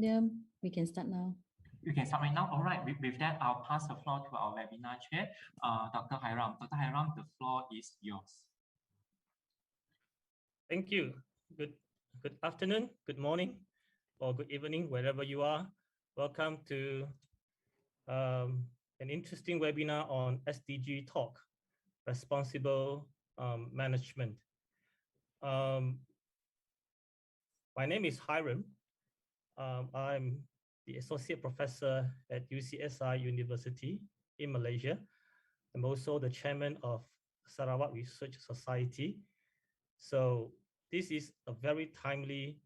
William. We can start now. You can start right now. All right. With that, I'll pass the floor to our webinar chair, Dr. Hiram. Dr. Hiram, the floor is yours. Thank you. Good afternoon, good morning, or good evening, wherever you are. Welcome to an interesting webinar on SDG Talk, Responsible Management. My name is Hiram. I'm the Associate Professor at UCSI University in Malaysia. I'm also the Chairman of Sarawak Research Society. So this is a very timely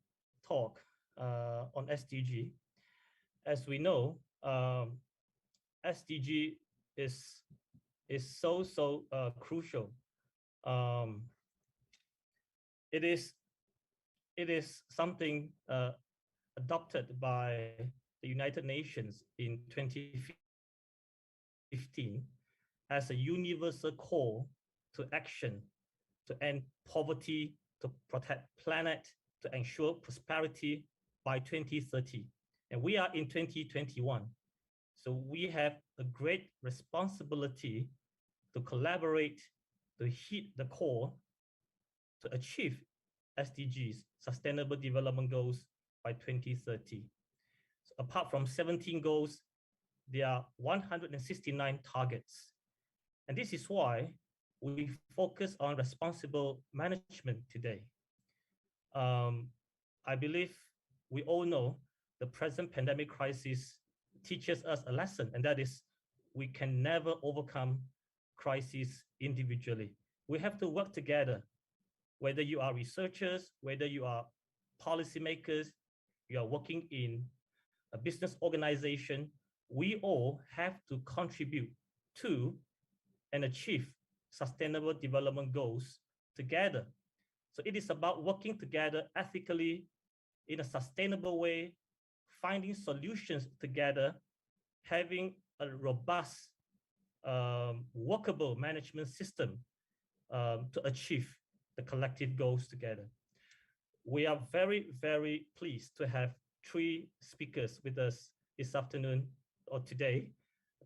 talk on SDG. As we know, SDG is so crucial. It is something adopted by the United Nations in 2015 as a universal call to action to end poverty, to protect planet, to ensure prosperity by 2030. And we are in 2021. So we have a great responsibility to collaborate, to hit the core, to achieve SDGs, Sustainable Development Goals, by 2030. So apart from 17 goals, there are 169 targets. And this is why we focus on responsible management today. I believe we all know the present pandemic crisis teaches us a lesson, and that is we can never overcome crises individually. We have to work together, whether you are researchers, whether you are policymakers, you are working in a business organization, we all have to contribute to and achieve Sustainable Development Goals together. So it is about working together ethically in a sustainable way, finding solutions together, having a robust, workable management system to achieve the collective goals together. We are very, very pleased to have three speakers with us this afternoon or today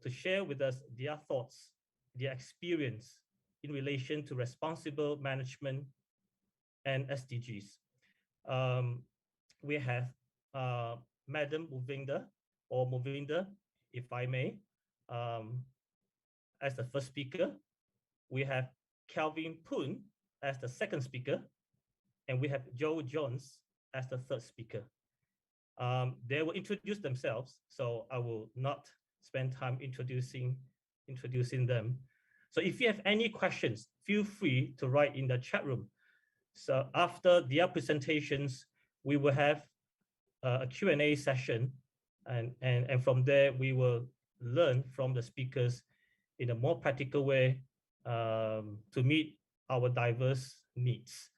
to share with us their thoughts, their experience in relation to responsible management and SDGs. We have Madam Mukvinder, or Mukvinder, if I may, as the first speaker. We have Poon as the second speaker, and we have Joe Jones as the third speaker. They will introduce themselves, so I will not spend time introducing them. So if you have any questions, feel free to write in the chat room. So after their presentations, we will have a Q&A session, and from there we will learn from the speakers in a more practical way to meet our diverse needs.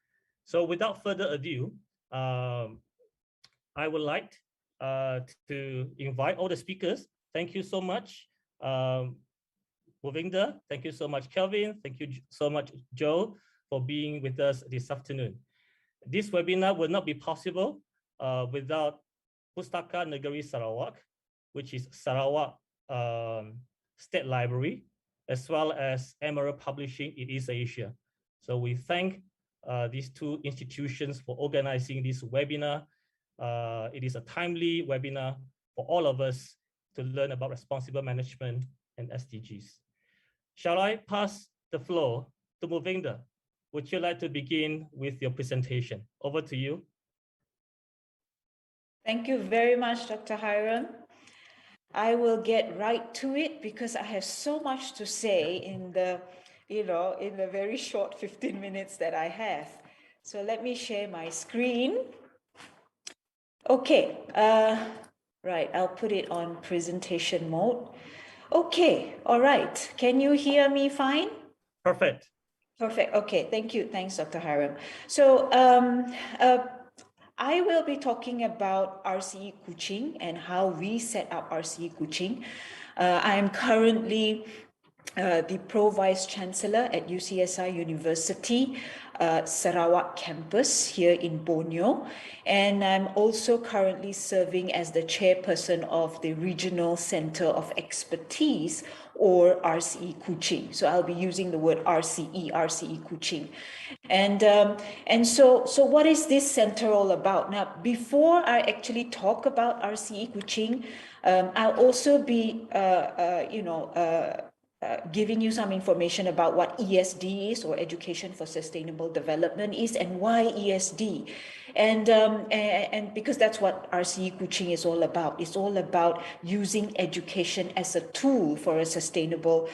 So without further ado, I would like to invite all the speakers. Thank you so much, Mukvinder. Thank you so much, Kelvin. Thank you so much, Joe, for being with us this afternoon. This webinar will not be possible without Pustaka Negeri Sarawak, which is Sarawak State Library, as well as Emerald Publishing in East Asia. So we thank these two institutions for organizing this webinar. It is a timely webinar for all of us to learn about responsible management and SDGs. Shall I pass the floor to Mukvinder? Would you like to begin with your presentation? Over to you. Thank you very much, Dr. Hiram. I will get right to it because I have so much to say in the very short 15 minutes that I have. So let me share my screen. Okay, right, I'll put it on presentation mode. Okay, all right. Can you hear me fine? Perfect. Perfect. Okay, thank you. Thanks, Dr. Hiram. So I will be talking about RCE Kuching and how we set up RCE Kuching. I am currently the Pro Vice-Chancellor at UCSI University, Sarawak campus here in Borneo. And I'm also currently serving as the chairperson of the Regional Center of Expertise, or RCE Kuching. So I'll be using the word RCE Kuching. And so what is this center all about? Now, before I actually talk about RCE Kuching, I'll also be, giving you some information about what ESD is, or Education for Sustainable Development is, and why ESD. And because that's what RCE Kuching is all about. It's all about using education as a tool for a sustainable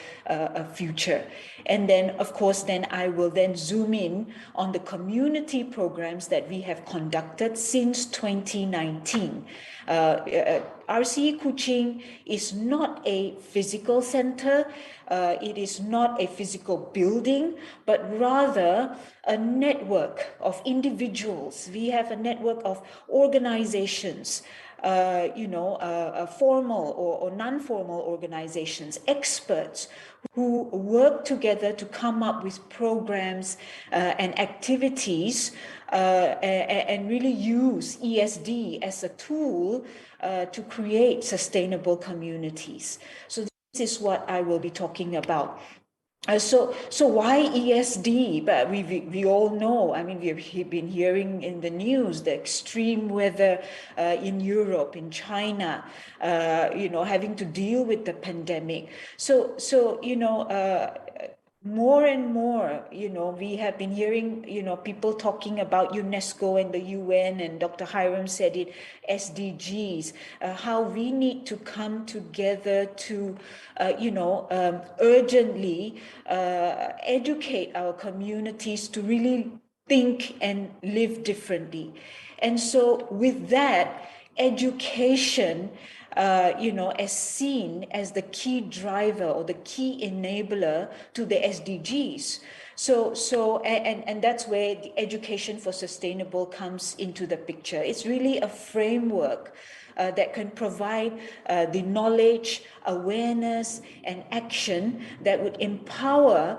future. And then, of course, then I will then zoom in on the community programs that we have conducted since 2019. RCE Kuching is not a physical center. It is not a physical building, but rather a network of individuals. We have a network of organizations, formal or non-formal organizations, experts who work together to come up with programs and activities and really use ESD as a tool to create sustainable communities. So this is what I will be talking about. So why ESD? But we all know, I mean, we've been hearing in the news the extreme weather in Europe, in China, having to deal with the pandemic. So more and more, we have been hearing, people talking about UNESCO and the UN, and Dr. Hiram said it, SDGs, how we need to come together to, urgently educate our communities to really think and live differently. And so with that, education, as seen as the key driver or the key enabler to the SDGs. And that's where the Education for Sustainable comes into the picture. It's really a framework that can provide the knowledge, awareness, and action that would empower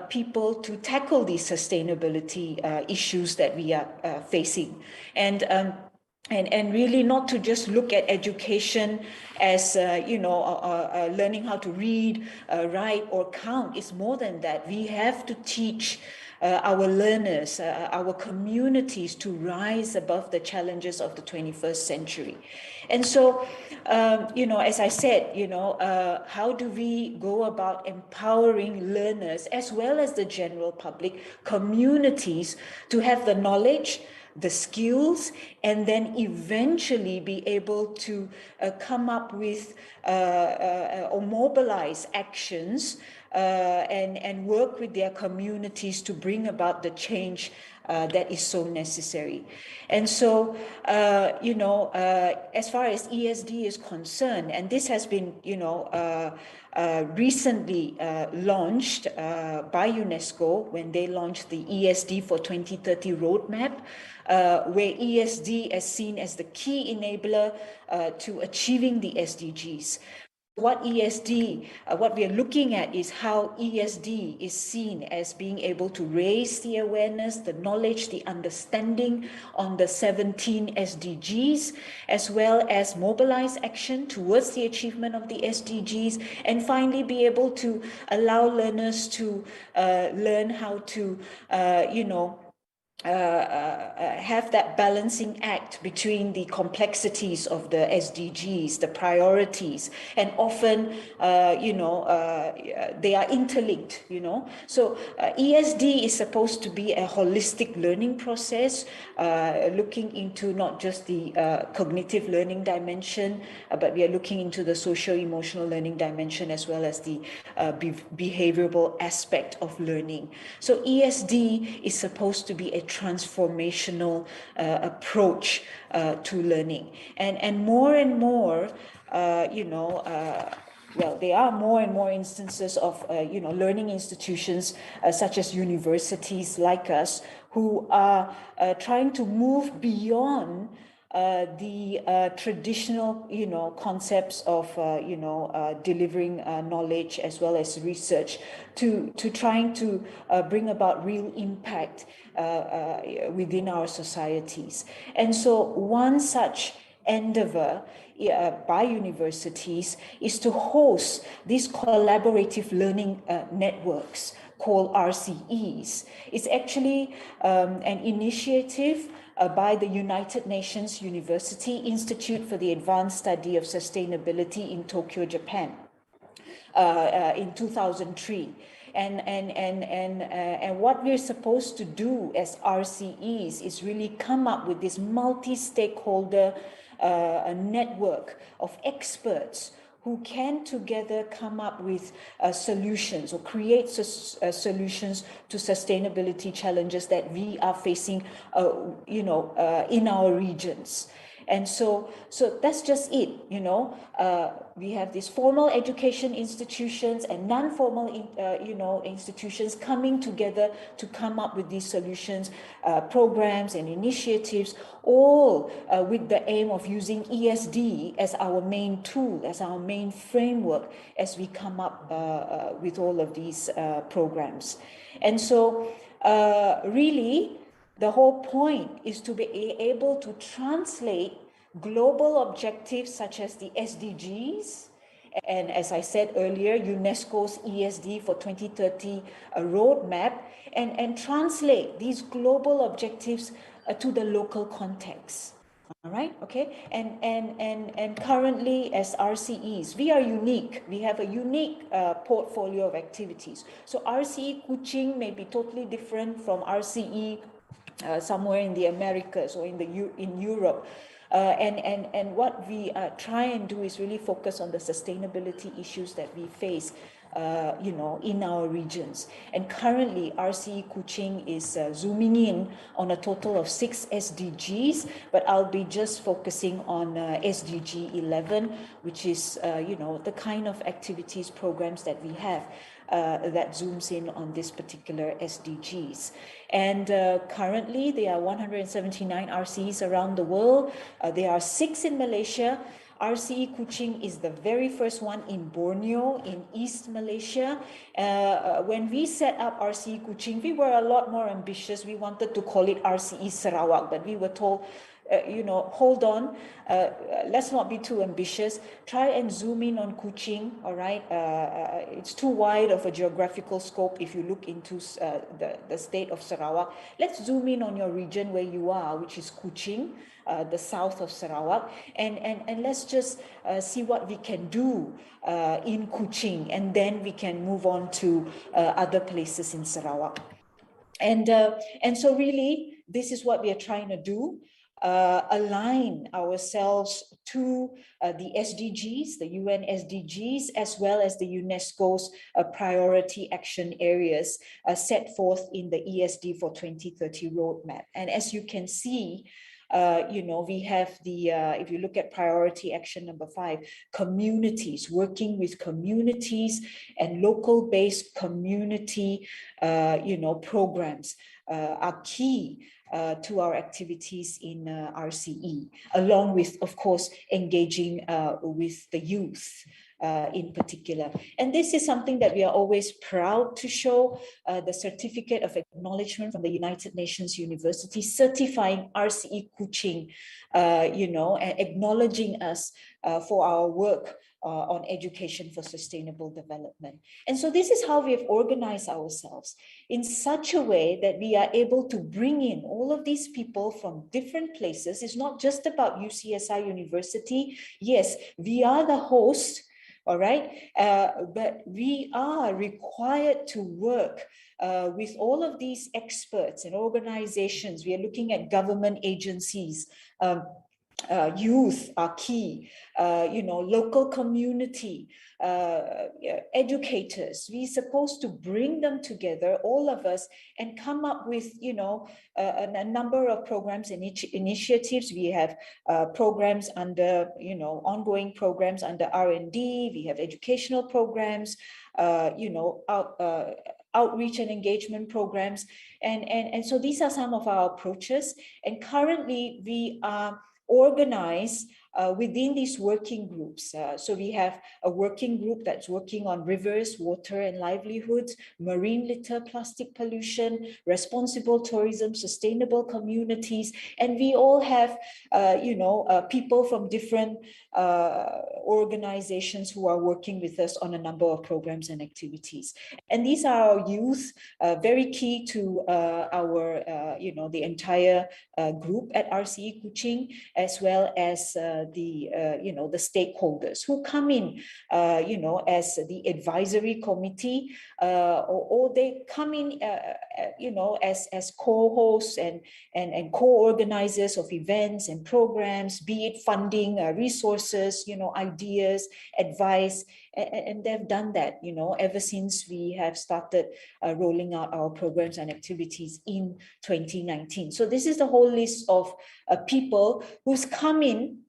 people to tackle these sustainability issues that we are facing. And really not to just look at education as, learning how to read, write, or count. It's more than that. We have to teach our learners, our communities to rise above the challenges of the 21st century. And so, as I said, how do we go about empowering learners as well as the general public, communities, to have the knowledge, the skills, and then eventually be able to come up with or mobilize actions and work with their communities to bring about the change that is so necessary. And so, as far as ESD is concerned, and this has been, recently launched by UNESCO when they launched the ESD for 2030 roadmap, where ESD is seen as the key enabler to achieving the SDGs. What we are looking at is how ESD is seen as being able to raise the awareness, the knowledge, the understanding on the 17 SDGs, as well as mobilize action towards the achievement of the SDGs, and finally be able to allow learners to learn how to, have that balancing act between the complexities of the SDGs, the priorities, and often, they are interlinked, So ESD is supposed to be a holistic learning process, looking into not just the cognitive learning dimension, but we are looking into the socio-emotional learning dimension as well as the behavioral aspect of learning. So ESD is supposed to be a transformational approach to learning, and more, there are more and more instances of learning institutions such as universities like us who are trying to move beyond the traditional, concepts of, delivering knowledge as well as research to trying to bring about real impact within our societies. And so one such endeavor by universities is to host these collaborative learning networks called RCEs. It's actually an initiative by the United Nations University Institute for the Advanced Study of Sustainability in Tokyo, Japan, in 2003. And what we're supposed to do as RCEs is really come up with this multi-stakeholder network of experts who can together come up with solutions or create solutions to sustainability challenges that we are facing, in our regions. And so that's just it, we have these formal education institutions and non-formal, institutions coming together to come up with these solutions, programs and initiatives, all with the aim of using ESD as our main tool, as our main framework as we come up with all of these programs. And so really, the whole point is to be able to translate global objectives such as the SDGs, and as I said earlier, UNESCO's ESD for 2030 roadmap, and translate these global objectives to the local context. All right, okay, and currently as RCEs, we are unique. We have a unique portfolio of activities. So RCE Kuching may be totally different from RCE somewhere in the Americas or in Europe. And what we try and do is really focus on the sustainability issues that we face, in our regions. And currently, RCE Kuching is zooming in on a total of 6 SDGs, but I'll be just focusing on SDG 11, which is, the kind of activities, programs that we have that zooms in on this particular SDGs. And currently, there are 179 RCEs around the world. There are 6 in Malaysia. RCE Kuching is the very first one in Borneo, in East Malaysia. When we set up RCE Kuching, we were a lot more ambitious. We wanted to call it RCE Sarawak, but we were told, hold on, let's not be too ambitious. Try and zoom in on Kuching, all right? It's too wide of a geographical scope if you look into the state of Sarawak. Let's zoom in on your region where you are, which is Kuching, the south of Sarawak, and let's just see what we can do in Kuching, and then we can move on to other places in Sarawak. And so really, this is what we are trying to do. Align ourselves to the SDGs, the UN SDGs, as well as the UNESCO's priority action areas set forth in the ESD for 2030 roadmap. And as you can see, we have the, if you look at priority action number 5, communities, working with communities and local-based community, programs are key to our activities in RCE, along with, of course, engaging with the youth in particular. And this is something that we are always proud to show, the certificate of acknowledgement from the United Nations University certifying RCE Kuching, and acknowledging us for our work on education for sustainable development. And so this is how we have organized ourselves in such a way that we are able to bring in all of these people from different places. It's not just about UCSI University. Yes, we are the host, all right, but we are required to work with all of these experts and organizations. We are looking at government agencies, youth are key, local community, educators. We're supposed to bring them together, all of us, and come up with, a number of programs and initiatives. We have programs under, ongoing programs under R&D. We have educational programs, outreach and engagement programs. And so these are some of our approaches. And currently we are organize within these working groups. So we have a working group that's working on rivers, water and livelihoods, marine litter, plastic pollution, responsible tourism, sustainable communities. And we all have, people from different organizations who are working with us on a number of programs and activities. And these are our youth, very key to our, the entire group at RCE Kuching, as well as the stakeholders who come in, as the advisory committee, or they come in, as co-hosts and co-organizers of events and programs, be it funding, resources, ideas, advice, and they've done that, ever since we have started rolling out our programs and activities in 2019. So this is the whole list of people who's come in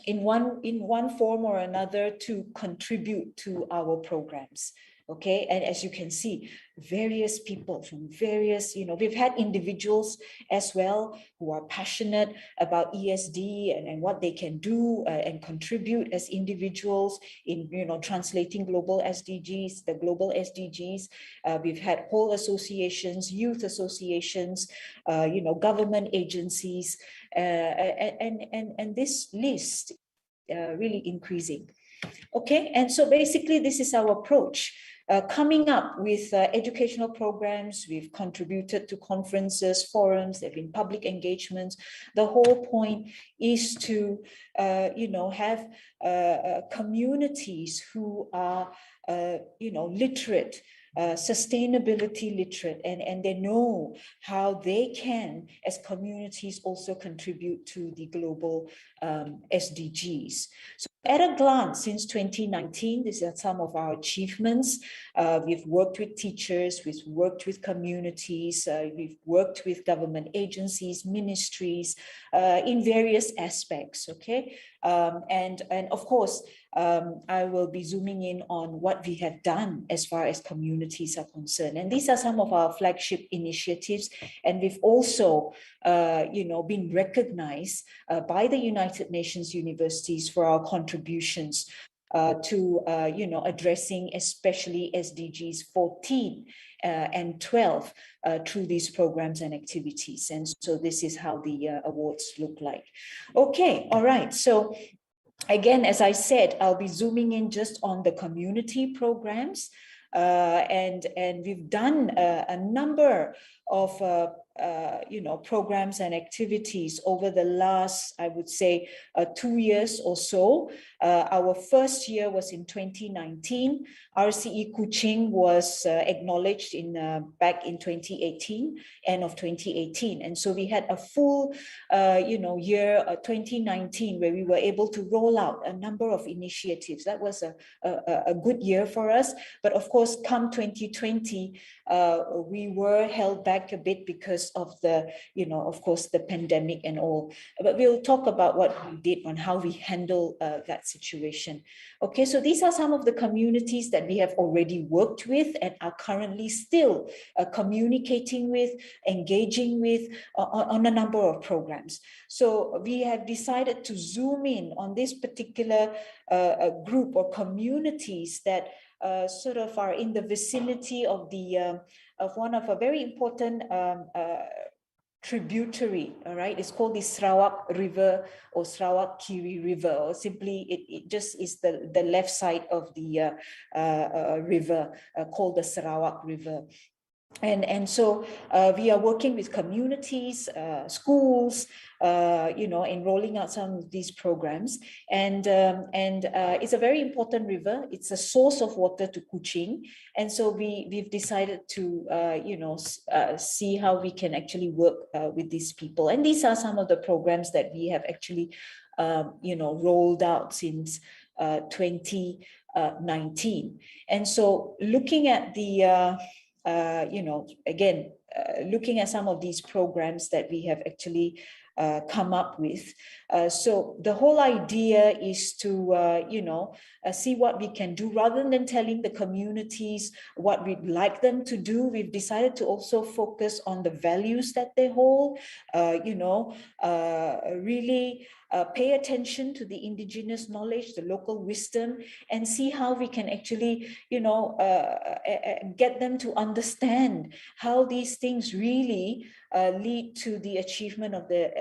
one form or another to contribute to our programs. Okay, and as you can see, various people from various, we've had individuals as well who are passionate about ESD and what they can do and contribute as individuals in, translating global SDGs, the global SDGs. We've had whole associations, youth associations, government agencies, and this list really increasing. Okay, and so basically this is our approach. Coming up with educational programs, we've contributed to conferences, forums, there have been public engagements. The whole point is to, have communities who are, literate, sustainability literate, and they know how they can, as communities, also contribute to the global SDGs. So at a glance, since 2019, these are some of our achievements. We've worked with teachers, we've worked with communities, we've worked with government agencies, ministries, in various aspects, okay? And of course, I will be zooming in on what we have done as far as communities are concerned. And these are some of our flagship initiatives. And we've also, been recognized by the United Nations universities for our contributions to, addressing especially SDGs 14 and 12 through these programs and activities. And so this is how the awards look like. Okay, all right. So again, as I said, I'll be zooming in just on the community programs. And we've done a number of programs and activities over the last, I would say, 2 years or so. Our first year was in 2019. RCE Kuching was acknowledged back in 2018, end of 2018. And so we had a full, year 2019 where we were able to roll out a number of initiatives. That was a good year for us. But of course, come 2020, we were held back a bit because of the, of course, the pandemic and all. But we'll talk about what we did on how we handle that situation. Okay, so these are some of the communities that we have already worked with and are currently still communicating with, engaging with on a number of programs. So we have decided to zoom in on this particular group or communities that sort of are in the vicinity of the of one of a very important tributary, all right? It's called the Sarawak River or Sarawak Kiri River, or simply it just is the left side of the river called the Sarawak River. And so we are working with communities, schools, in rolling out some of these programs. And it's a very important river. It's a source of water to Kuching. And so we've decided to, see how we can actually work with these people. And these are some of the programs that we have actually, rolled out since 2019. And so looking at the, looking at some of these programs that we have actually come up with. So the whole idea is to, see what we can do rather than telling the communities what we'd like them to do. We've decided to also focus on the values that they hold, really pay attention to the indigenous knowledge, the local wisdom, and see how we can actually, get them to understand how these things really lead to the achievement of the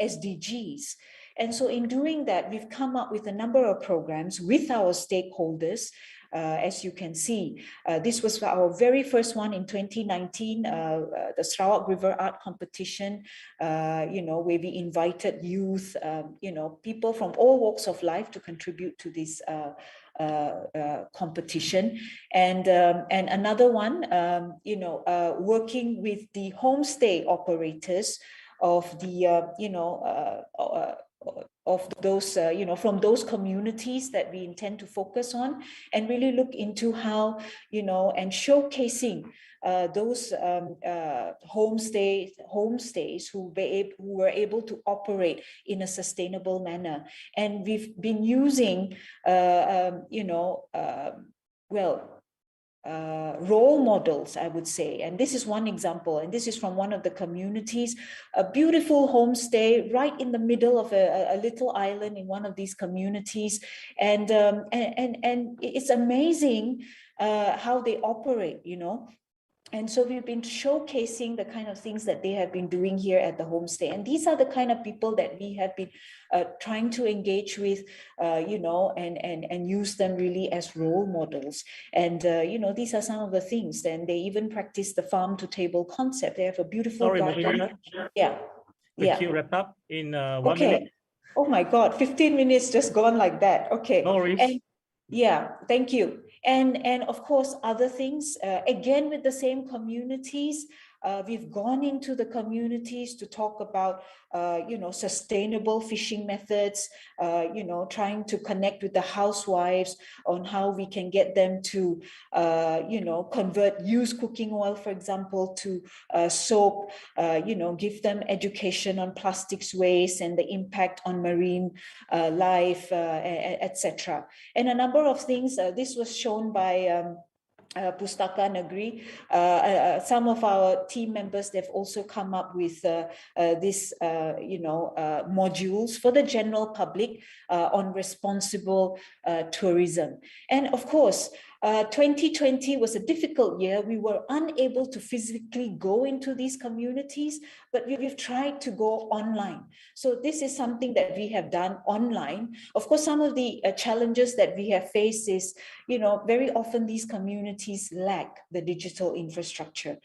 SDGs. And so in doing that, we've come up with a number of programs with our stakeholders. As you can see, this was our very first one in 2019, the Sarawak River Art Competition, where we invited youth, people from all walks of life to contribute to this competition. And another one, working with the homestay operators of the, of those, from those communities that we intend to focus on, and really look into how, and showcasing those homestays who were able to operate in a sustainable manner. And we've been using, role models, I would say. And this is one example, and this is from one of the communities, a beautiful homestay right in the middle of a little island in one of these communities. And it's amazing how they operate, And so we've been showcasing the kind of things that they have been doing here at the homestay. And these are the kind of people that we have been trying to engage with, and use them really as role models. And, these are some of the things. And they even practice the farm to table concept. They have a beautiful garden. Yeah. Could you wrap up in 1 minute? Oh my God, 15 minutes just gone like that. Okay. No worries. And, yeah, thank you. And of course, other things, again, with the same communities, we've gone into the communities to talk about, sustainable fishing methods, trying to connect with the housewives on how we can get them to, convert used cooking oil, for example, to soap, give them education on plastics waste and the impact on marine life, etc. And a number of things, this was shown by Pustaka Negeri. Some of our team members, they've also come up with this, modules for the general public on responsible tourism. And of course, 2020 was a difficult year. We were unable to physically go into these communities, but we've tried to go online. So this is something that we have done online. Of course, some of the challenges that we have faced is, very often these communities lack the digital infrastructure.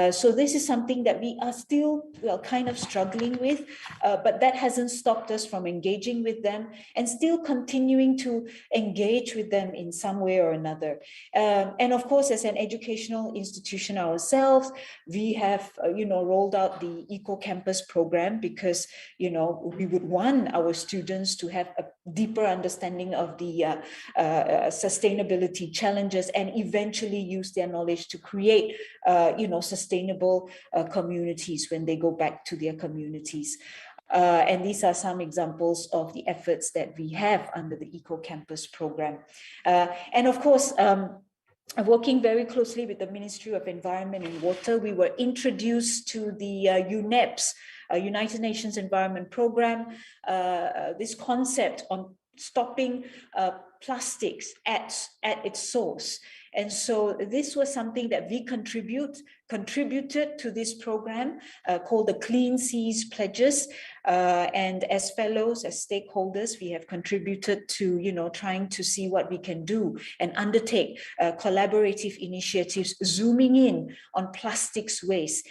So this is something that we are still kind of struggling with, but that hasn't stopped us from engaging with them and still continuing to engage with them in some way or another. And of course, as an educational institution ourselves, we have, rolled out the Eco Campus program because, we would want our students to have a deeper understanding of the sustainability challenges and eventually use their knowledge to create, sustainable communities when they go back to their communities. And these are some examples of the efforts that we have under the Eco Campus program. And of course, working very closely with the Ministry of Environment and Water, we were introduced to the UNEP's United Nations Environment Program, this concept on stopping plastics at its source. And so this was something that we contributed to this program called the Clean Seas Pledges. And as fellows, as stakeholders, we have contributed to, trying to see what we can do and undertake collaborative initiatives, zooming in on plastics waste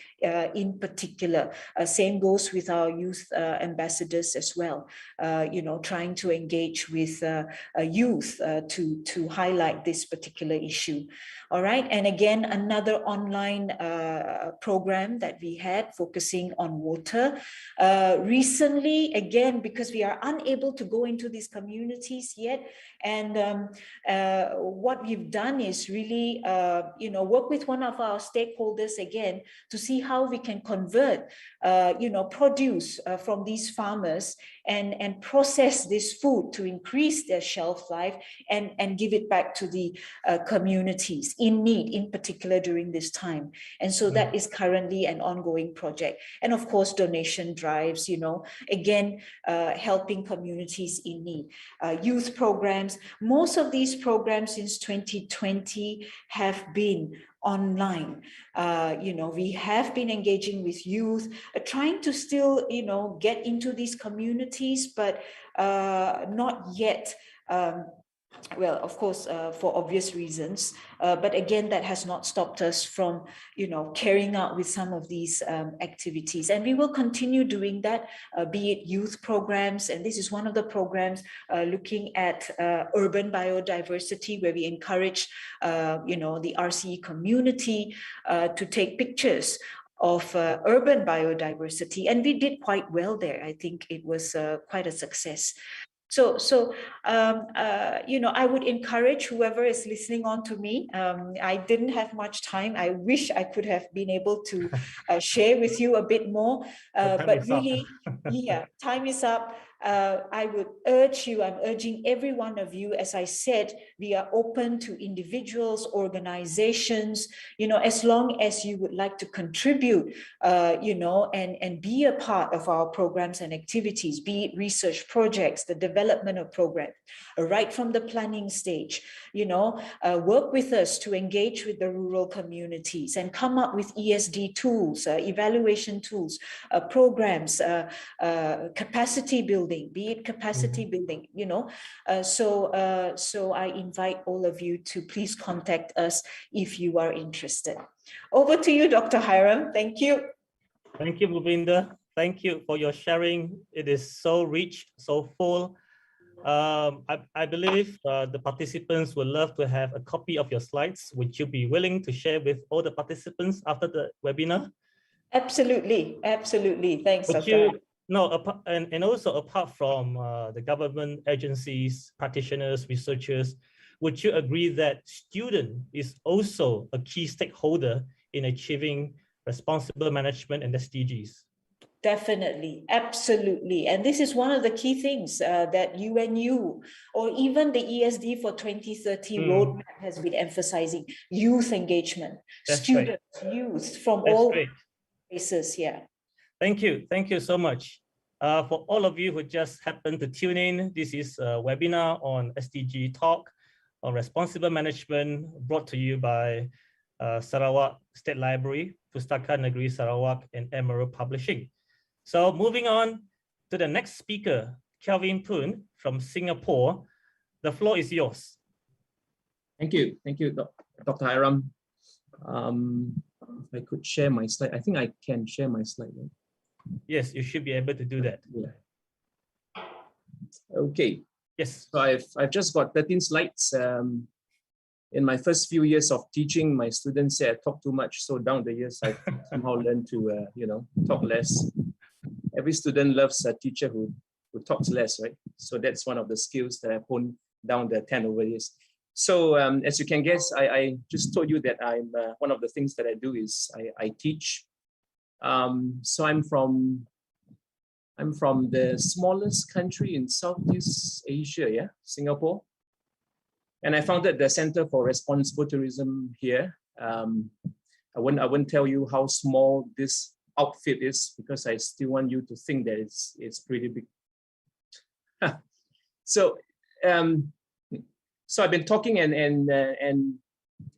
in particular. Same goes with our youth ambassadors as well, trying to engage with youth to highlight this particular issue. All right, and again, another online program that we had focusing on water. Recently, again, because we are unable to go into these communities yet, and what we've done is really, work with one of our stakeholders again to see how we can convert, produce from these farmers and process this food to increase their shelf life and give it back to the communities in need, in particular during this time. And so that is currently an ongoing project. And of course, donation drives, again, helping communities in need. Youth programs, most of these programs since 2020 have been online. We have been engaging with youth, trying to still, get into these communities, but not yet. Well, of course, for obvious reasons, but again, that has not stopped us from, carrying out with some of these activities. And we will continue doing that, be it youth programs. And this is one of the programs looking at urban biodiversity, where we encourage, the RCE community to take pictures of urban biodiversity. And we did quite well there. I think it was quite a success. So I would encourage whoever is listening on to me. I didn't have much time. I wish I could have been able to share with you a bit more, but really, yeah, time is up. I would urge you, I'm urging every one of you, as I said, we are open to individuals, organizations, as long as you would like to contribute, and be a part of our programs and activities, be it research projects, the development of programs, right from the planning stage, work with us to engage with the rural communities and come up with ESD tools, evaluation tools, programs, capacity building, be it capacity building, so I invite all of you to please contact us if you are interested. Over to you, Dr. Hiram. Thank you. Thank you, Mukvinder. Thank you for your sharing. It is so rich, so full. I believe the participants would love to have a copy of your slides. Would you be willing to share with all the participants after the webinar? Absolutely, absolutely. Thanks, Dr. No, and also apart from the government agencies, practitioners, researchers, would you agree that student is also a key stakeholder in achieving responsible management and SDGs? Definitely, absolutely. And this is one of the key things that UNU or even the ESD for 2030 roadmap has been emphasizing: youth engagement, students, youth from all places. Yeah. Thank you. Thank you so much. For all of you who just happened to tune in, this is a webinar on SDG Talk on responsible management, brought to you by Sarawak State Library, Pustaka Negeri Sarawak, and Emerald Publishing. So moving on to the next speaker, Kelvin Poon from Singapore. The floor is yours. Thank you, Dr. Hiram. If I could share my slide, I think I can share my slide. Right? Yes, you should be able to do that. Yeah. Okay. Yes. So I've just got 13 slides. In my first few years of teaching, my students say I talk too much. So down the years, I've somehow learned to talk less. Every student loves a teacher who talks less, right? So that's one of the skills that I've honed down the 10 over years. So as you can guess, I just told you that I'm one of the things that I do is I teach. So I'm from the smallest country in Southeast Asia, yeah, Singapore. And I founded the Center for Responsible Tourism here. I won't tell you how small this outfit is because I still want you to think that it's pretty big. So I've been talking and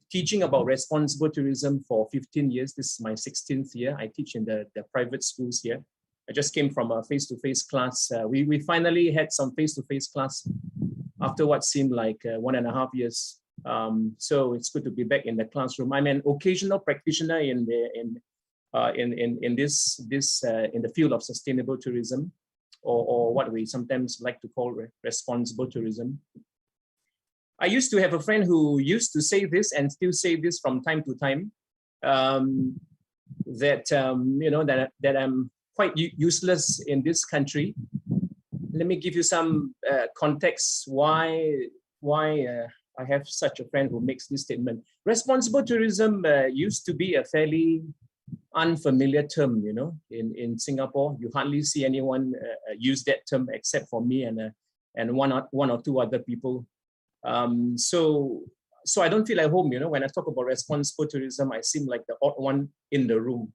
teaching about responsible tourism for 15 years. This is my 16th year. I teach in the private schools here. I just came from a face-to-face class. We finally had some face-to-face class after what seemed like 1.5 years. So it's good to be back in the classroom. I'm an occasional practitioner in the field of sustainable tourism, or what we sometimes like to call responsible tourism. I used to have a friend who used to say this and still say this from time to time, that I'm quite useless in this country. Let me give you some context why I have such a friend who makes this statement. Responsible tourism used to be a fairly unfamiliar term, in Singapore. You hardly see anyone use that term except for me and one or two other people. So I don't feel at home, when I talk about responsible tourism, I seem like the odd one in the room.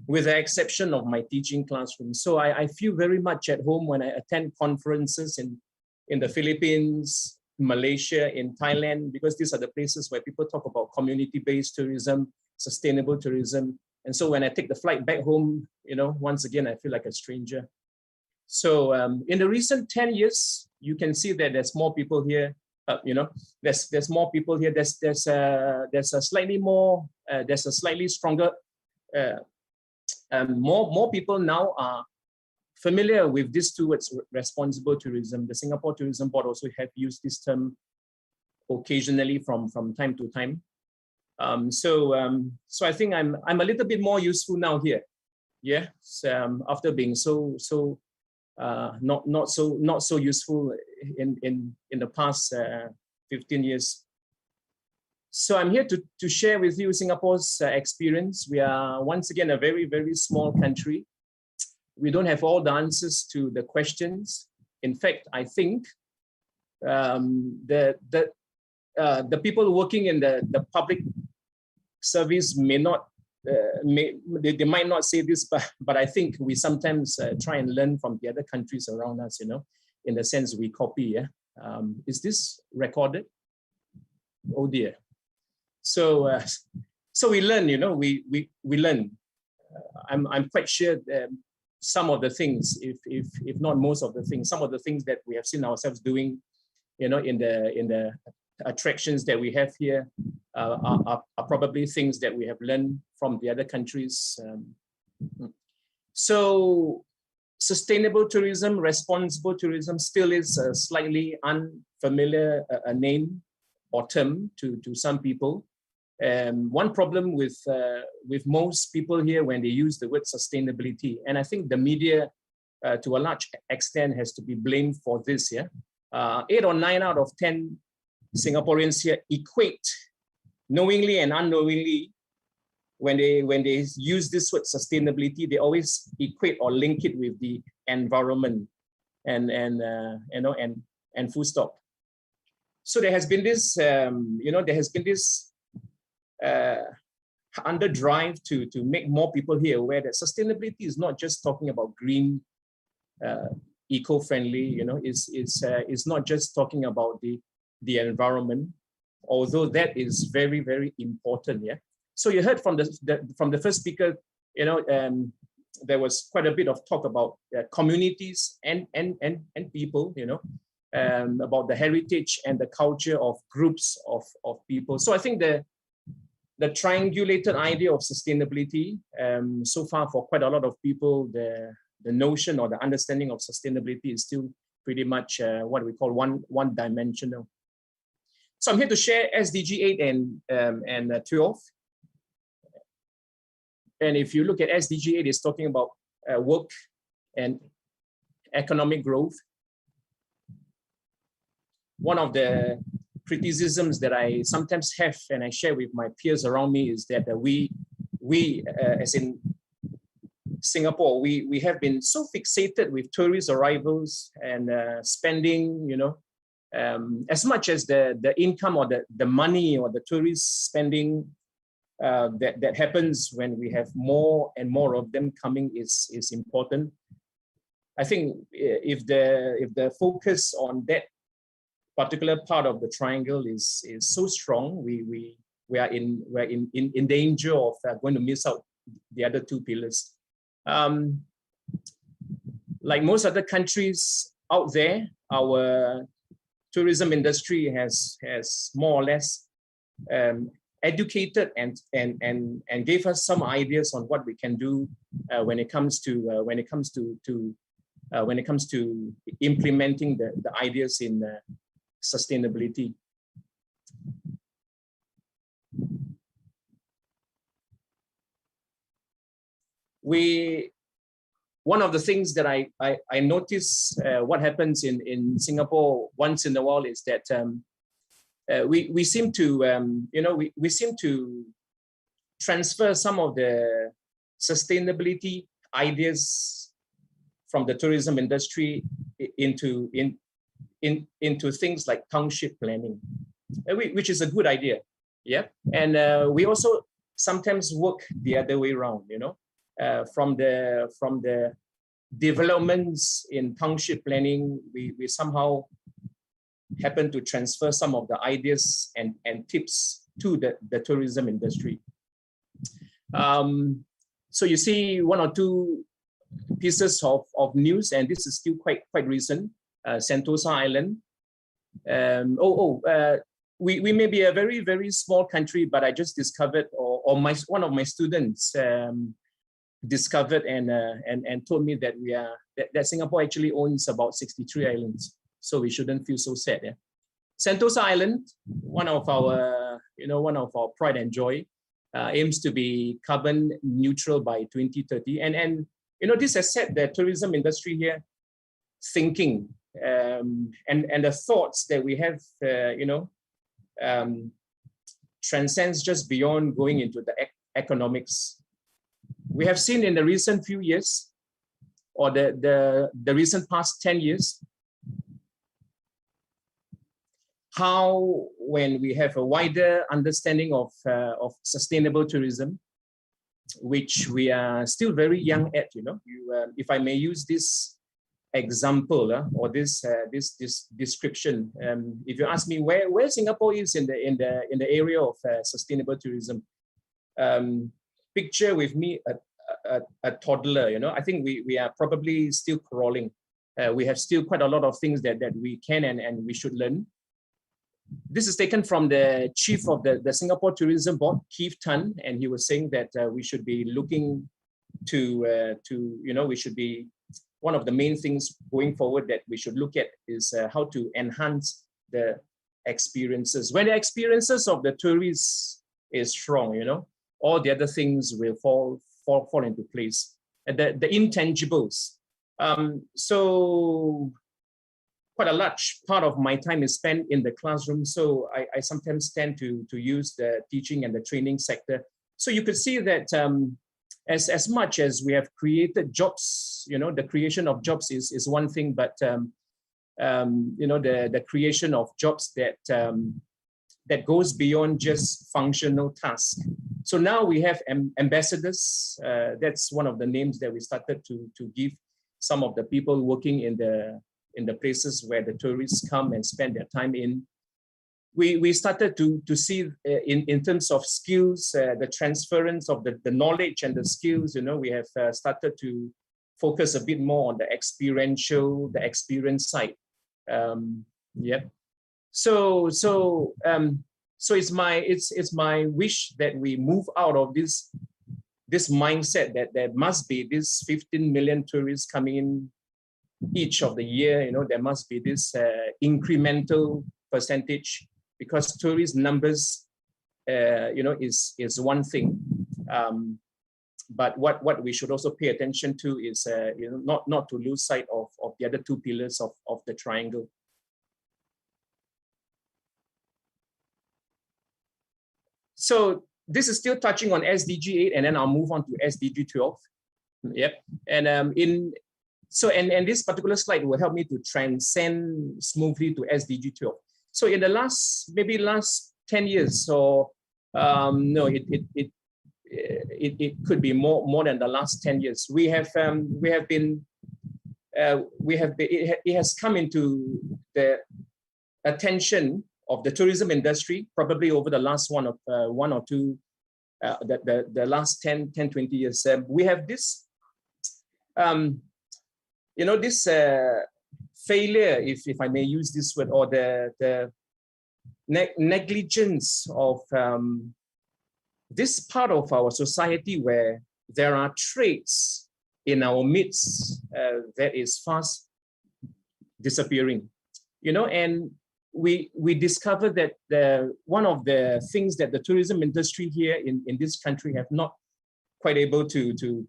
with the exception of my teaching classroom. So I feel very much at home when I attend conferences in the Philippines, Malaysia, in Thailand, because these are the places where people talk about community-based tourism, sustainable tourism. And so when I take the flight back home, you know, once again, I feel like a stranger. So in the recent 10 years, you can see that there's more people here. You know, there's more people here. There's a slightly more, there's a slightly stronger. More people now are familiar with these two words, responsible tourism. The Singapore Tourism Board also have used this term occasionally from time to time. So I think I'm a little bit more useful now here. Yeah, so, after being not so useful in the past 15 years. So I'm here to share with you Singapore's experience. We are once again a very, very small country. We don't have all the answers to the questions. In fact, I think the people working in the public service may not, they might not say this, but I think we sometimes try and learn from the other countries around us, you know, in the sense we copy. Yeah? Is this recorded? Oh dear. So we learn, you know, we learn. I'm quite sure that some of the things, if not most of the things, some of the things that we have seen ourselves doing, you know, in the attractions that we have here are probably things that we have learned from the other countries. So sustainable tourism, responsible tourism still is a slightly unfamiliar name or term to some people. One problem with most people here when they use the word sustainability, and I think the media to a large extent has to be blamed for this. Yeah, 8 or 9 out of 10 Singaporeans here equate, knowingly and unknowingly, when they use this word sustainability, they always equate or link it with the environment and you know, and full stop. So there has been this you know, there has been this underdrive to make more people here aware that sustainability is not just talking about green, eco-friendly, you know, it's not just talking about the environment, although that is very, very important. Yeah. So you heard from the first speaker, you know, there was quite a bit of talk about communities and people, you know, about the heritage and the culture of groups of people. So I think the triangulated idea of sustainability, so far for quite a lot of people, the notion or the understanding of sustainability is still pretty much what we call one-dimensional. So I'm here to share SDG 8 and 12. And if you look at SDG 8, it's talking about work and economic growth. One of the criticisms that I sometimes have and I share with my peers around me is that we as in Singapore, we have been so fixated with tourist arrivals and spending, you know, as much as the income or the money or the tourist spending that happens when we have more and more of them coming is important. I think if the focus on that particular part of the triangle is so strong, we are in danger of going to miss out the other two pillars. Like most other countries out there, our tourism industry has more or less educated and gave us some ideas on what we can do when it comes to implementing the ideas in sustainability. One of the things that I notice what happens in Singapore once in a while is that we seem to we seem to transfer some of the sustainability ideas from the tourism industry into things like township planning, which is a good idea. Yeah, and we also sometimes work the other way around. You know, from the developments in township planning, we somehow happen to transfer some of the ideas and tips to the tourism industry. So you see one or two pieces of news, and this is still quite recent. Sentosa Island. We may be a very small country, but I just discovered, or one of my students discovered and told me that that Singapore actually owns about 63 islands, so we shouldn't feel so sad. Yeah? Sentosa Island, one of our pride and joy, aims to be carbon neutral by 2030, and this has set the tourism industry here thinking, and the thoughts that we have, transcends just beyond going into the economics. We have seen in the recent few years, or the recent past 10 years, how when we have a wider understanding of sustainable tourism, which we are still very young at, if I may use this example or this description, if you ask me where Singapore is in the area of sustainable tourism, picture with me a toddler. I think we are probably still crawling. We have still quite a lot of things that we can and we should learn. This is taken from the chief of the Singapore Tourism Board, Keith Tan, and he was saying that we should be looking to we should be, one of the main things going forward that we should look at is how to enhance the experiences. When the experiences of the tourists is strong, all the other things will fall into place. And the intangibles. So quite a large part of my time is spent in the classroom. So I sometimes tend to use the teaching and the training sector. So you could see that as much as we have created jobs, the creation of jobs is one thing, but the creation of jobs that goes beyond just functional tasks. So now we have ambassadors. That's one of the names that we started to give some of the people working in the places where the tourists come and spend their time in. We started to see in terms of skills, the transference of the knowledge and the skills. We have started to focus a bit more on the experience side. So it's my wish that we move out of this mindset that there must be this 15 million tourists coming in each of the year. There must be this incremental percentage, because tourist numbers is one thing, but what we should also pay attention to is not to lose sight of the other two pillars of the triangle. So this is still touching on SDG 8, and then I'll move on to SDG 12. Yep. And this particular slide will help me to transcend smoothly to SDG 12. So in the last 10 years, so no, it could be more than the last 10 years. It has come into the attention of the tourism industry probably over the last the last 10-20 years. We have this this failure, if I may use this word, or the negligence of this part of our society where there are traits in our midst that is fast disappearing. And we discovered that one of the things that the tourism industry here in this country have not quite able to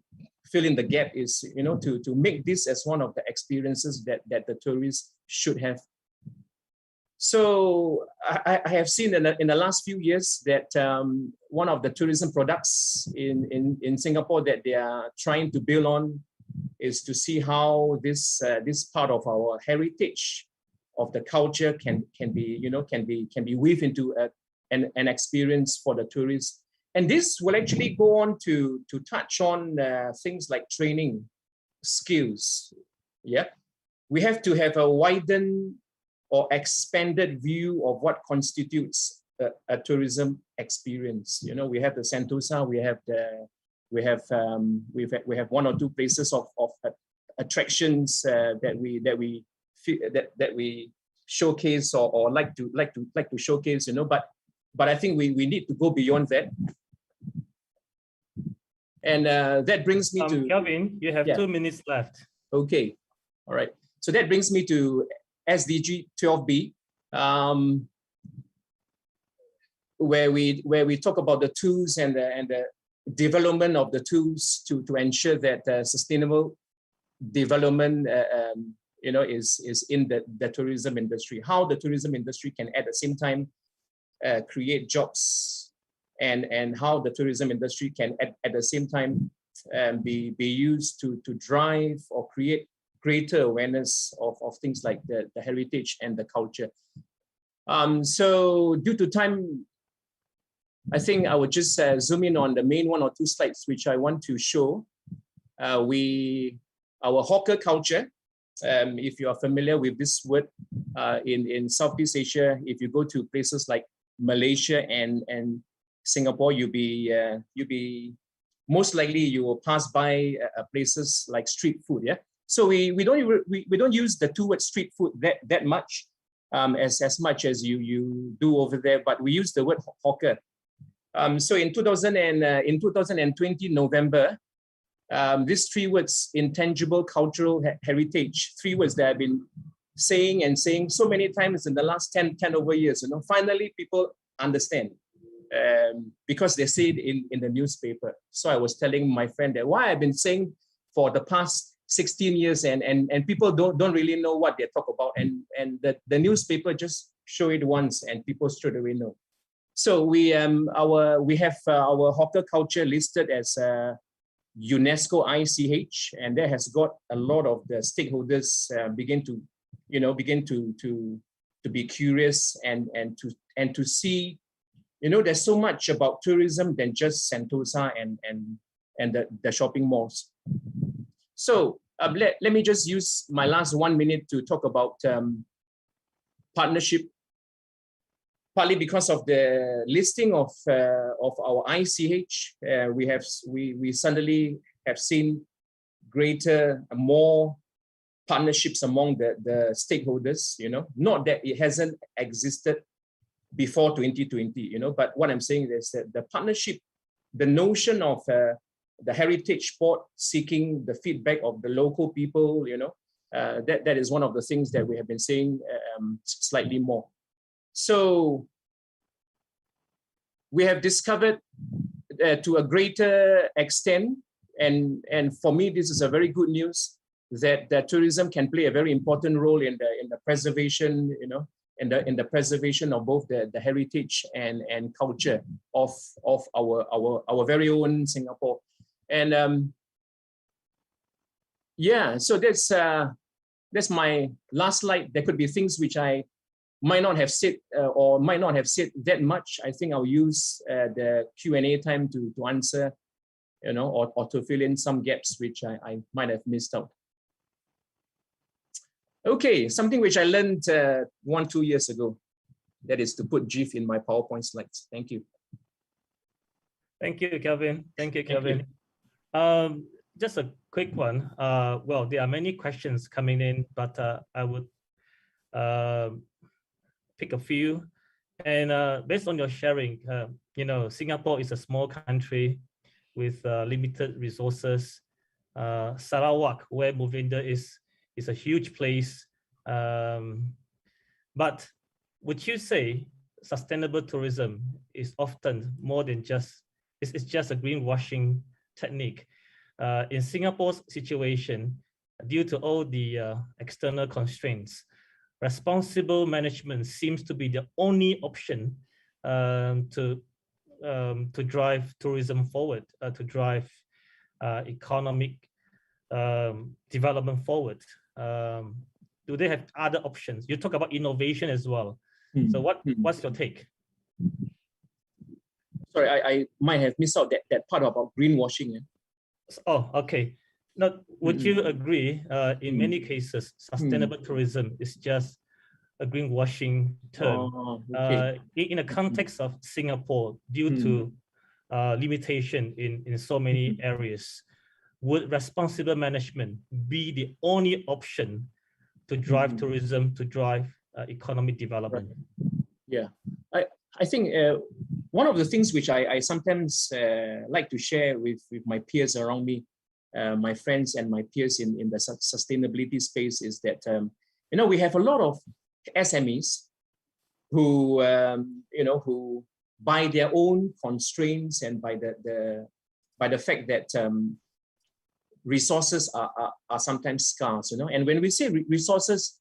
fill in the gap is, to make this as one of the experiences that the tourists should have. So I have seen in the last few years that one of the tourism products in Singapore that they are trying to build on is to see how this part of our heritage of the culture can be weaved into an experience for the tourists. And this will actually go on to touch on things like training skills. Yeah, we have to have a widened or expanded view of what constitutes a tourism experience. You know, we have the Sentosa, we have one or two places of attractions that we showcase or like to showcase. You know, but I think we need to go beyond that. And that brings me to Kelvin, you have 2 minutes left. Okay, all right. So that brings me to SDG 12B, where we talk about the tools and the development of the tools to ensure that sustainable development, you know, is in the tourism industry. How the tourism industry can at the same time create jobs, and how the tourism industry can at the same time be used to drive or create greater awareness of things like the heritage and the culture. So due to time, I think I would just zoom in on the main 1 or 2 slides which I want to show. Our hawker culture, if you are familiar with this word in Southeast Asia, if you go to places like Malaysia and Singapore, you'll be most likely you will pass by places like street food. Yeah, so we don't use the 2 words street food that much as much as you do over there, but we use the word hawker. So in 2020 November, these 3 words, intangible cultural heritage, 3 words that I've been saying so many times in the last 10 over years, you know, finally people understand. Because they say it in the newspaper. So I was telling my friend that why I've been saying for the past 16 years and people don't really know what they talk about, and the newspaper just show it once and people straight away know. So we have our hawker culture listed as UNESCO ICH, and that has got a lot of the stakeholders begin to be curious and to see. You know, there's so much about tourism than just Sentosa and the shopping malls. So let me just use my last 1 minute to talk about partnership, partly because of the listing of our ICH. We suddenly have seen more partnerships among the stakeholders. You know, not that it hasn't existed before 2020, you know, but what I'm saying is that the partnership, the notion of the heritage board seeking the feedback of the local people, you know, that is one of the things that we have been saying slightly more. So we have discovered to a greater extent, and for me this is a very good news, that tourism can play a very important role in the preservation, you know, in the preservation of both the heritage and culture of our very own Singapore. And yeah, so that's my last slide. There could be things which I might not have said or might not have said that much. I think I'll use the Q&A time to answer, you know, or to fill in some gaps which I might have missed out. Okay, something which I learned 1-2 years ago, that is to put GIF in my PowerPoint slides. Thank you. Thank you, Kelvin. Thank you, Kelvin. Just a quick one. Well, there are many questions coming in, but I would pick a few. And based on your sharing, you know, Singapore is a small country with limited resources. Sarawak, where Mukvinder is a huge place. But would you say sustainable tourism is often more than just, it's just a greenwashing technique? In Singapore's situation, due to all the external constraints, responsible management seems to be the only option to drive tourism forward, to drive economic development forward. Do they have other options? You talk about innovation as well. So what's your take? Sorry, I might have missed out that part about greenwashing. Yeah? Oh, okay. Now, would you agree, in many cases, sustainable tourism is just a greenwashing term? Okay. In the context of Singapore, due to limitation in so many areas, would responsible management be the only option to drive tourism, to drive economic development? Right. Yeah, I think one of the things which I sometimes like to share with my peers around me, my friends and my peers in the sustainability space, is that you know, we have a lot of SMEs who who by their own constraints and by the fact that resources are sometimes scarce, you know. And when we say resources,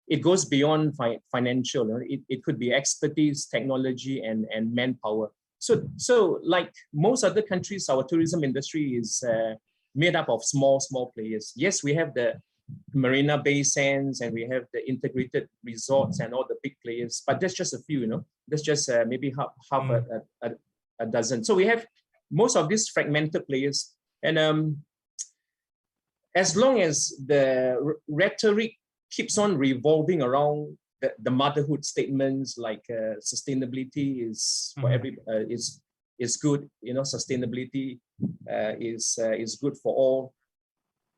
it goes beyond financial. It could be expertise, technology, and manpower. So like most other countries, our tourism industry is made up of small players. Yes, we have the Marina Bay Sands and we have the integrated resorts and all the big players, but that's just a few, you know. That's just maybe half a dozen. So we have most of these fragmented players, and as long as the rhetoric keeps on revolving around the motherhood statements like sustainability is for is good, you know, sustainability is good for all.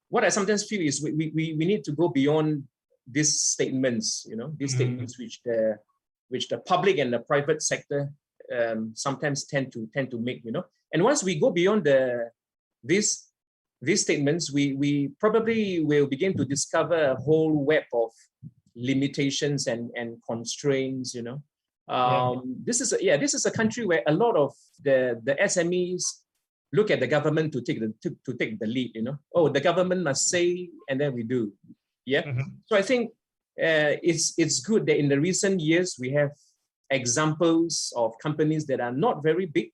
What I sometimes feel is we need to go beyond these statements, you know, these statements which the public and the private sector sometimes tend to make, you know. And once we go beyond these statements, we probably will begin to discover a whole web of limitations and constraints, you know. This is a country where a lot of the SMEs look at the government to take the lead, you know. Oh, the government must say, and then we do. Yeah. So I think it's good that in the recent years we have examples of companies that are not very big.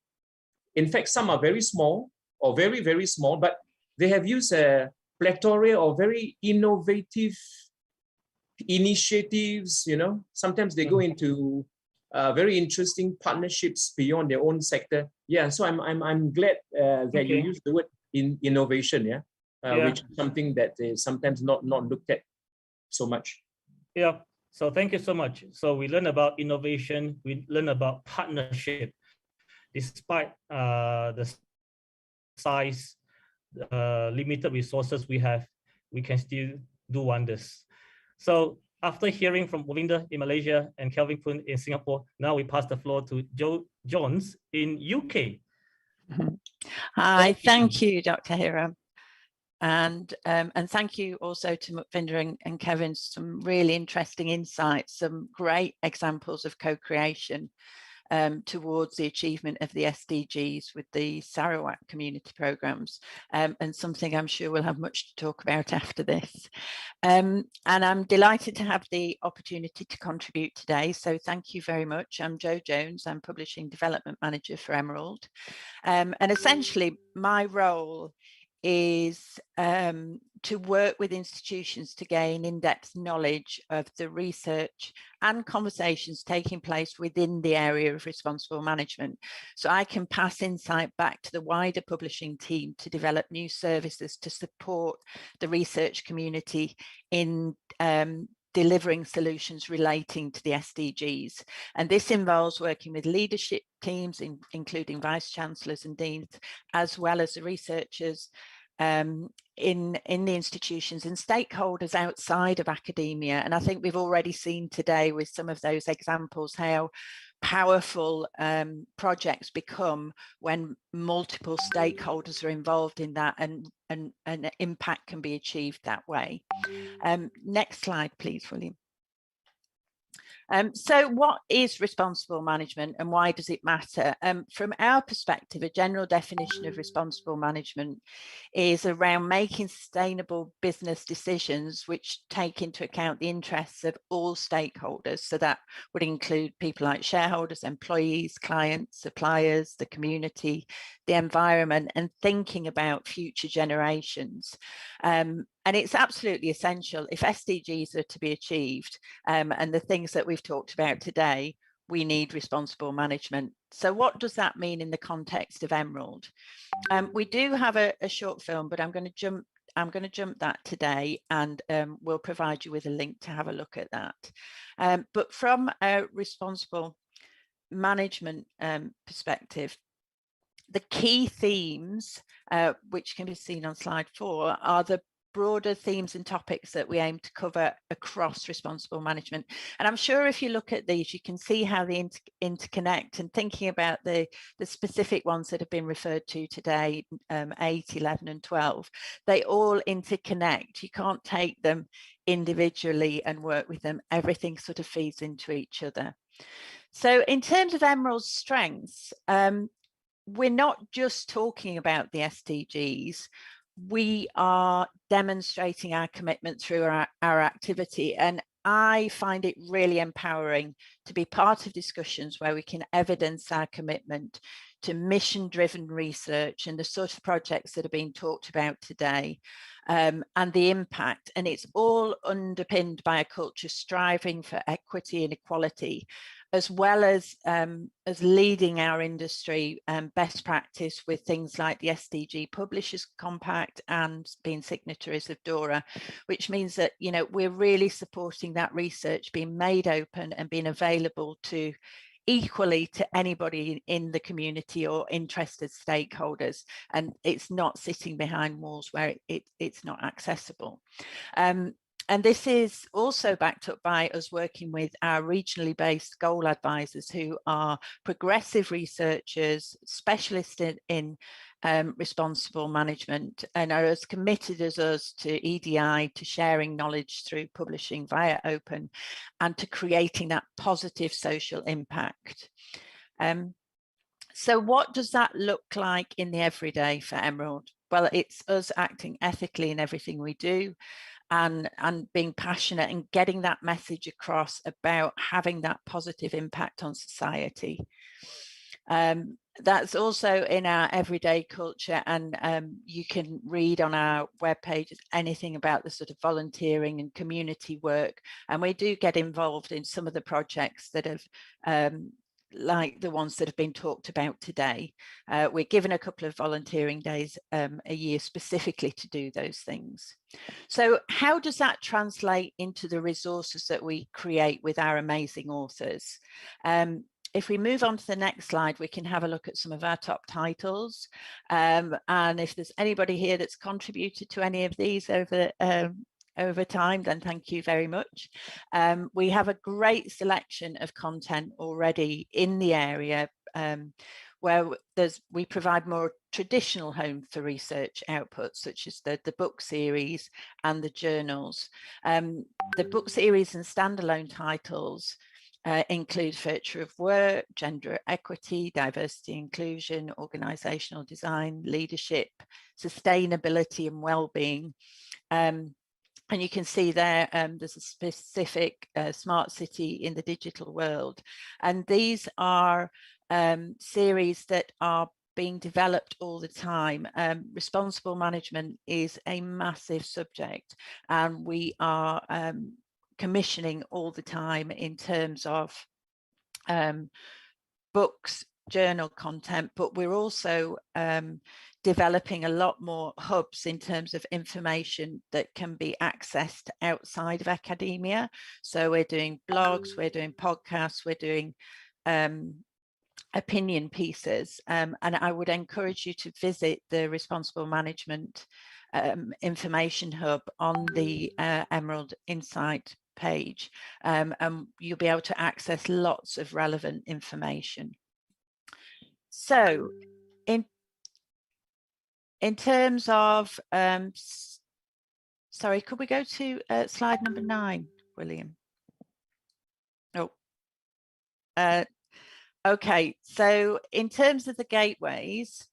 In fact, some are very small or very, very small, but they have used a plethora of very innovative initiatives, you know. Sometimes they go into very interesting partnerships beyond their own sector. Yeah, so I'm glad that you use the word innovation, which is something that is sometimes not looked at so much. Yeah, so thank you so much. So we learn about innovation, we learn about partnership. Despite the size, limited resources we have, we can still do wonders. So after hearing from Mukvinder in Malaysia and Kelvin Phun in Singapore, now we pass the floor to Joe Jones in UK. Hi, thank you, Dr. Hiram. And thank you also to Mukvinder and Kevin, some really interesting insights, some great examples of co-creation towards the achievement of the SDGs with the Sarawak community programs, and something I'm sure we'll have much to talk about after this. And I'm delighted to have the opportunity to contribute today, so thank you very much. I'm Joe Jones, I'm Publishing Development Manager for Emerald, and essentially my role is to work with institutions to gain in-depth knowledge of the research and conversations taking place within the area of responsible management. So I can pass insight back to the wider publishing team to develop new services to support the research community in delivering solutions relating to the SDGs. And this involves working with leadership teams, including vice-chancellors and deans, as well as the researchers in the institutions and stakeholders outside of academia. And I think we've already seen today with some of those examples how powerful projects become when multiple stakeholders are involved in that, and an impact can be achieved that way. Next slide, please, William. So what is responsible management and why does it matter? From our perspective, a general definition of responsible management is around making sustainable business decisions which take into account the interests of all stakeholders. So that would include people like shareholders, employees, clients, suppliers, the community, the environment, and thinking about future generations. And it's absolutely essential if SDGs are to be achieved, and the things that we've talked about today, we need responsible management. So what does that mean in the context of Emerald? We do have a short film, but I'm going to jump that today, and we'll provide you with a link to have a look at that. But from a responsible management perspective, the key themes, which can be seen on slide 4, are the broader themes and topics that we aim to cover across responsible management. And I'm sure if you look at these, you can see how they interconnect, and thinking about the specific ones that have been referred to today, 8, 11 and 12, they all interconnect. You can't take them individually and work with them. Everything sort of feeds into each other. So in terms of Emerald's strengths, we're not just talking about the SDGs. We are demonstrating our commitment through our activity, and I find it really empowering to be part of discussions where we can evidence our commitment to mission-driven research and the sort of projects that are being talked about today, and the impact. And it's all underpinned by a culture striving for equity and equality, as well as leading our industry best practice with things like the SDG Publishers Compact and being signatories of DORA, which means that, you know, we're really supporting that research being made open and being available to equally to anybody in the community or interested stakeholders, and it's not sitting behind walls where it's not accessible. And this is also backed up by us working with our regionally based goal advisors, who are progressive researchers, specialists in responsible management, and are as committed as us to EDI, to sharing knowledge through publishing via open, and to creating that positive social impact. So what does that look like in the everyday for Emerald? Well, it's us acting ethically in everything we do, and being passionate and getting that message across about having that positive impact on society. That's also in our everyday culture, and you can read on our webpage anything about the sort of volunteering and community work, and we do get involved in some of the projects that have like the ones that have been talked about today. We're given a couple of volunteering days a year specifically to do those things. So how does that translate into the resources that we create with our amazing authors? If we move on to the next slide, we can have a look at some of our top titles. And if there's anybody here that's contributed to any of these over time, then thank you very much. We have a great selection of content already in the area, where we provide more traditional home for research outputs, such as the book series and the journals. The book series and standalone titles include Future of Work, Gender Equity, Diversity Inclusion, Organisational Design, Leadership, Sustainability and Wellbeing. And you can see there, there's a specific smart city in the digital world. And these are series that are being developed all the time. Responsible management is a massive subject, and we are commissioning all the time in terms of books, journal content, but we're also developing a lot more hubs in terms of information that can be accessed outside of academia. So we're doing blogs, we're doing podcasts, we're doing opinion pieces, and I would encourage you to visit the Responsible Management Information Hub on the Emerald Insight page, and you'll be able to access lots of relevant information. So in terms of, sorry, could we go to slide number 9, William? Oh, okay. So in terms of the gateways,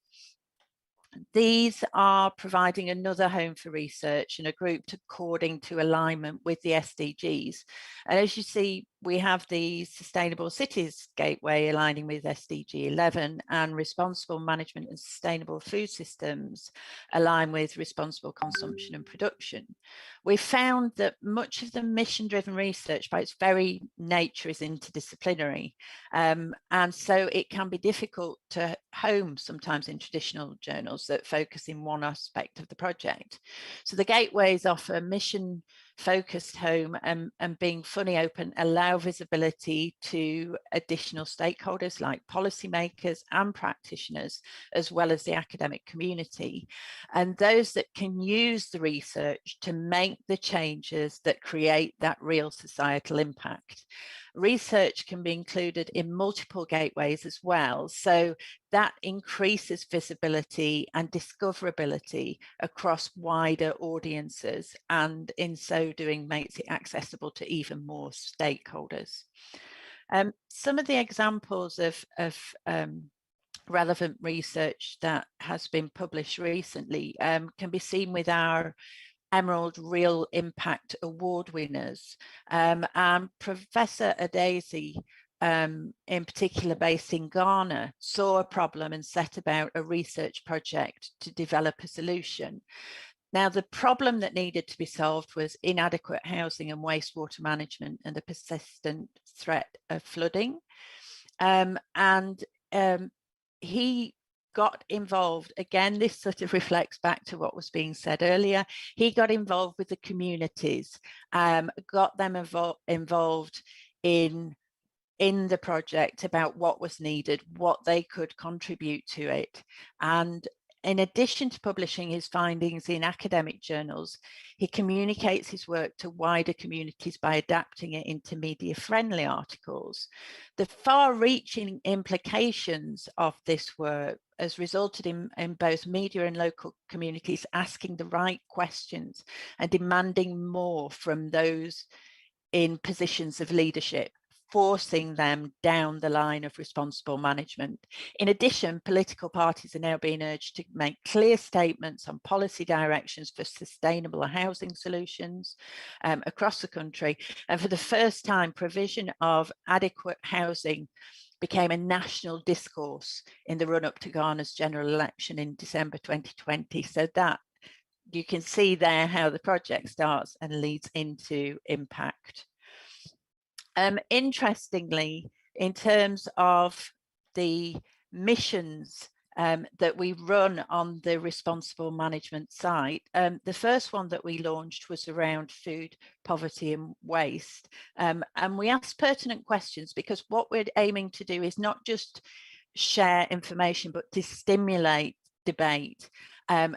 these are providing another home for research and are grouped according to alignment with the SDGs. And as you see we have the Sustainable Cities Gateway aligning with SDG 11, and responsible management and sustainable food systems align with responsible consumption and production. We found that much of the mission-driven research by its very nature is interdisciplinary, and so it can be difficult to home sometimes in traditional journals that focus in one aspect of the project. So the gateways offer mission-focused home, and being fully open allow visibility to additional stakeholders like policymakers and practitioners, as well as the academic community, and those that can use the research to make the changes that create that real societal impact. Research can be included in multiple gateways as well, so that increases visibility and discoverability across wider audiences, and in so doing makes it accessible to even more stakeholders. Some of the examples of relevant research that has been published recently can be seen with our Emerald Real Impact Award winners, and Professor Adesi, in particular based in Ghana, saw a problem and set about a research project to develop a solution. Now, the problem that needed to be solved was inadequate housing and wastewater management and the persistent threat of flooding. He got involved, again, this sort of reflects back to what was being said earlier. He got involved with the communities, got them involved in the project about what was needed, what they could contribute to it. And in addition to publishing his findings in academic journals, he communicates his work to wider communities by adapting it into media-friendly articles. The far-reaching implications of this work has resulted in both media and local communities asking the right questions and demanding more from those in positions of leadership, forcing them down the line of responsible management. In addition, political parties are now being urged to make clear statements on policy directions for sustainable housing solutions across the country. And for the first time, provision of adequate housing became a national discourse in the run-up to Ghana's general election in December 2020. So that you can see there how the project starts and leads into impact. Interestingly, in terms of the missions that we run on the responsible management site, the first one that we launched was around food poverty and waste, and we asked pertinent questions, because what we're aiming to do is not just share information but to stimulate debate and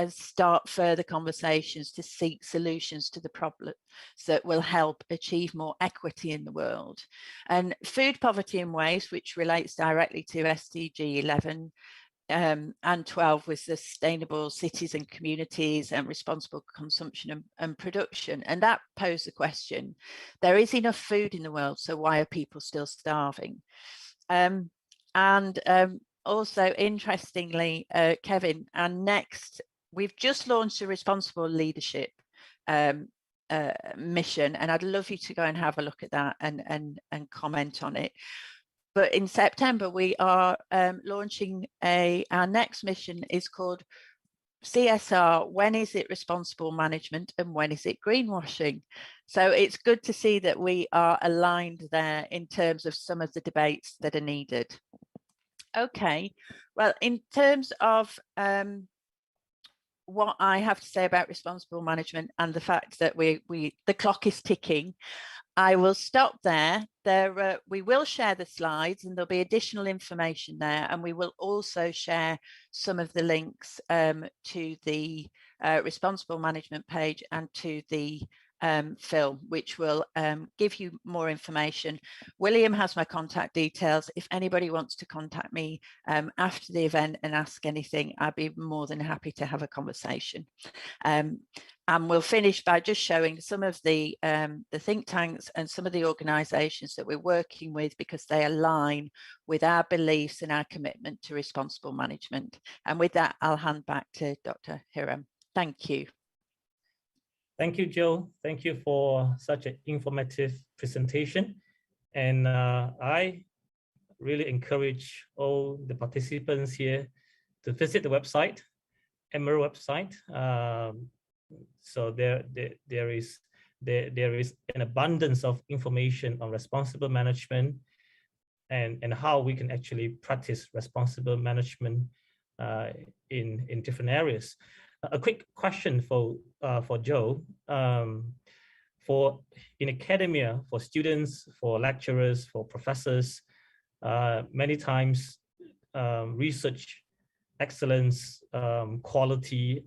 start further conversations to seek solutions to the problems that will help achieve more equity in the world. And food poverty and waste, which relates directly to SDG 11 and 12 with sustainable cities and communities and responsible consumption and production. And that posed the question, there is enough food in the world, so why are people still starving? Also, interestingly, Kevin, and next, we've just launched a responsible leadership mission, and I'd love you to go and have a look at that and comment on it. But in September, we are launching our next mission is called CSR, when is it responsible management and when is it greenwashing? So it's good to see that we are aligned there in terms of some of the debates that are needed. Okay, well, in terms of what I have to say about responsible management and the fact that the clock is ticking, I will stop there. We will share the slides and there'll be additional information there, and we will also share some of the links to the responsible management page and to the film, which will give you more information. William has my contact details. If anybody wants to contact me after the event and ask anything, I'd be more than happy to have a conversation. And we'll finish by just showing some of the think tanks and some of the organisations that we're working with, because they align with our beliefs and our commitment to responsible management. And with that, I'll hand back to Dr. Hiram. Thank you. Thank you, Jo. Thank you for such an informative presentation. And I really encourage all the participants here to visit the website, Emerald website. So there is an abundance of information on responsible management and how we can actually practice responsible management in different areas. A quick question for Joe. For in academia, for students, for lecturers, for professors, many times research excellence, quality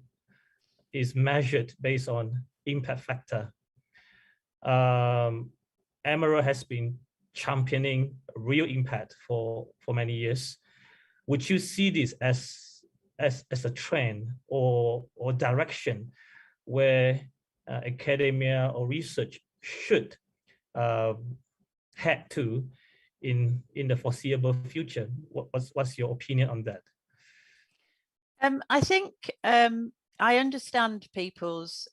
is measured based on impact factor. Emerald has been championing real impact for many years. Would you see this as a trend or direction where academia or research should head to in the foreseeable future? What's your opinion on that? I think I understand people's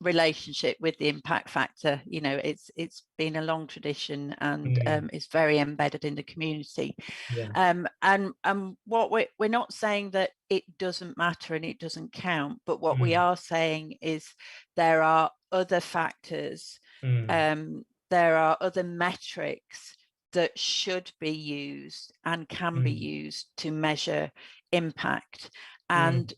relationship with the impact factor. You know, it's been a long tradition and it's very embedded in the community. Yeah. And what we're not saying that it doesn't matter and it doesn't count, but what we are saying is there are other factors, there are other metrics that should be used and can be used to measure impact. And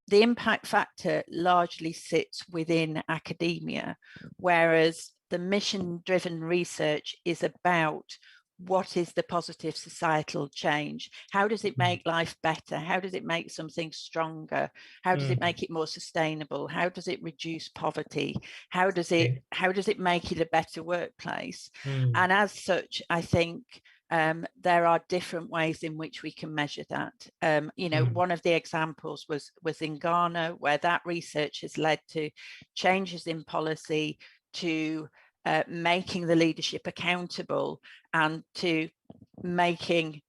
the impact factor largely sits within academia, whereas the mission-driven research is about what is the positive societal change? How does it make life better? How does it make something stronger? How does it make it more sustainable? How does it reduce poverty? How does it make it a better workplace? And as such, I think there are different ways in which we can measure that. You know, one of the examples was in Ghana, where that research has led to changes in policy, to making the leadership accountable, and to making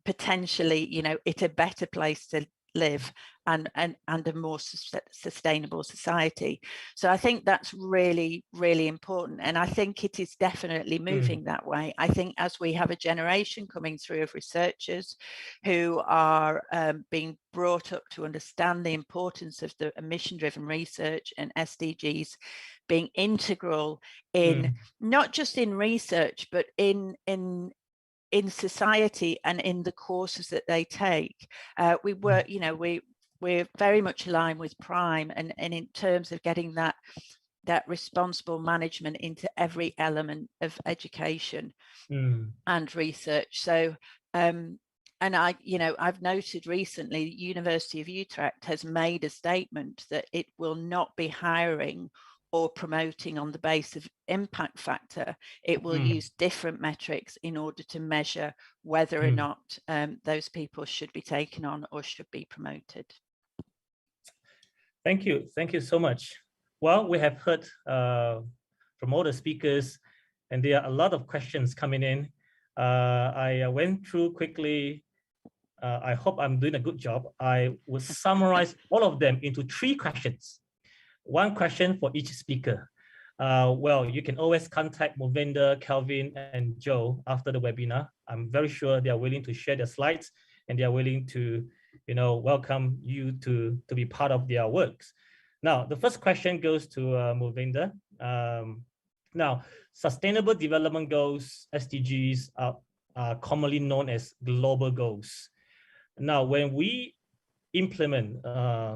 potentially, you know, it a better place to live and a more sustainable society. So I think that's really, really important. And I think it is definitely moving that way. I think as we have a generation coming through of researchers who are being brought up to understand the importance of the mission-driven research and SDGs being integral in not just in research, but in society and in the courses that they take. We work, you know, we're very much aligned with Prime and in terms of getting that responsible management into every element of education and research. So and I've noted recently the University of Utrecht has made a statement that it will not be hiring or promoting on the basis of impact factor. It will use different metrics in order to measure whether or not those people should be taken on or should be promoted. Thank you so much. Well, we have heard from all the speakers, and there are a lot of questions coming in. I went through quickly. I hope I'm doing a good job. I will summarize all of them into 3 questions. 1 question for each speaker. Well, you can always contact Mukvinder, Kelvin, and Joe after the webinar. I'm very sure they are willing to share their slides and they are willing to, you know, welcome you to be part of their works. Now, the first question goes to Mukvinder. Now, Sustainable Development Goals, SDGs, are commonly known as global goals. Now, when we implement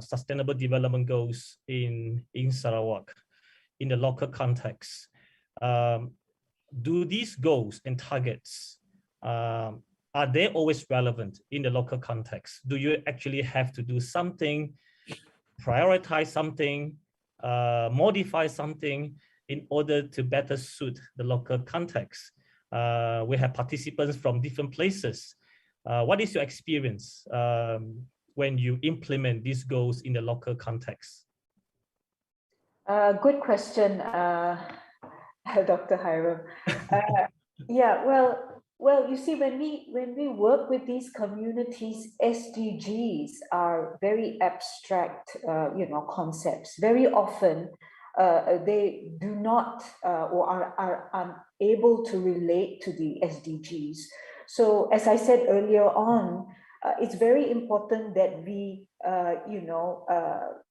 sustainable development goals in Sarawak, in the local context, do these goals and targets, are they always relevant in the local context? Do you actually have to do something, prioritize something, modify something in order to better suit the local context? We have participants from different places. What is your experience when you implement these goals in the local context? Good question, Dr. Hiram. Yeah, well, you see, when we work with these communities, SDGs are very abstract, concepts. Very often, they do not or are unable to relate to the SDGs. So as I said earlier on, it's very important that we,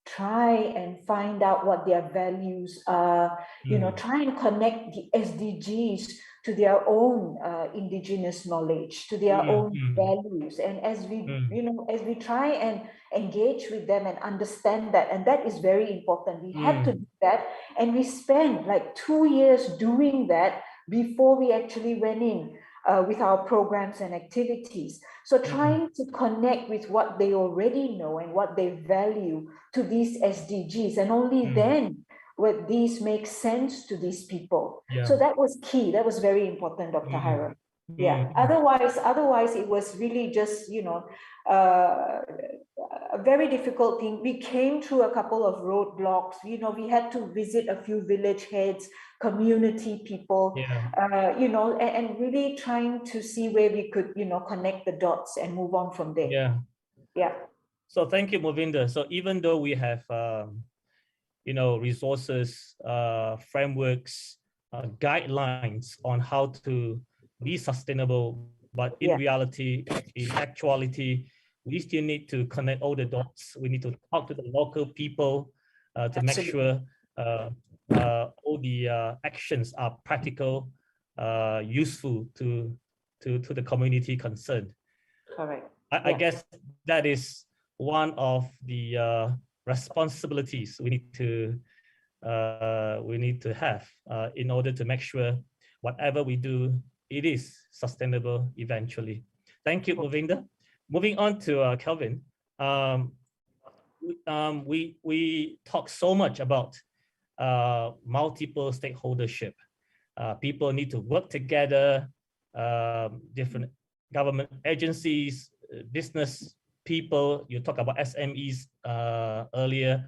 try and find out what their values are, try and connect the SDGs to their own indigenous knowledge, to their own values. And as we, as we try and engage with them and understand that, and that is very important. We had to do that, and we spent like 2 years doing that before we actually went in with our programs and activities. So trying to connect with what they already know and what they value to these SDGs, and only then would these make sense to these people. So that was key. That was very important, Dr. Hiram. Yeah. Otherwise, it was really just, a very difficult thing. We came through a couple of roadblocks. We had to visit a few village heads, community people, and really trying to see where we could, connect the dots and move on from there. Yeah. So thank you, Mukvinder. So even though we have, resources, frameworks, guidelines on how to be sustainable, but in reality, in actuality, we still need to connect all the dots. We need to talk to the local people to make sure all the actions are practical, useful to the community concerned. Correct. I guess that is one of the responsibilities we need to have in order to make sure whatever we do, it is sustainable eventually. Thank you, Mukvinder. Moving on to Kelvin. We talk so much about multiple stakeholdership. People need to work together, different government agencies, business people. You talk about SMEs earlier,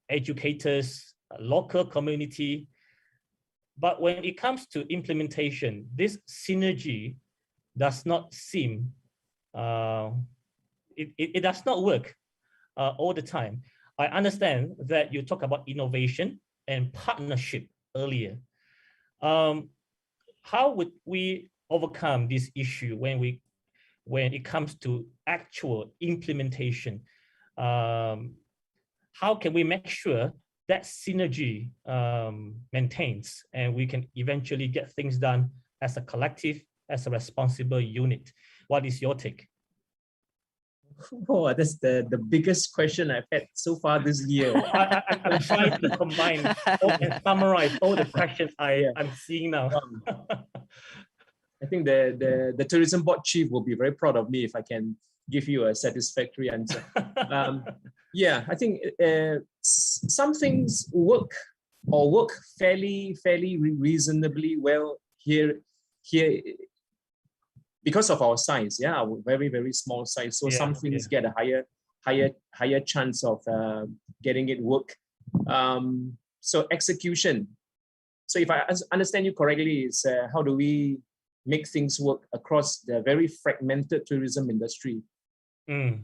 educators, local community. But when it comes to implementation, this synergy does not seem, it does not work all the time. I understand that you talk about innovation and partnership earlier. How would we overcome this issue when it comes to actual implementation? How can we make sure that synergy maintains and we can eventually get things done as a collective, as a responsible unit? What is your take? Oh, that's the biggest question I've had so far this year. I'm trying to combine and summarize all the questions I'm seeing now. I think the tourism board chief will be very proud of me if I can give you a satisfactory answer. I think some things work fairly reasonably well here because of our size, our very, very small size. So some things get a higher chance of getting it work. So execution. So if I understand you correctly, is how do we make things work across the very fragmented tourism industry? That's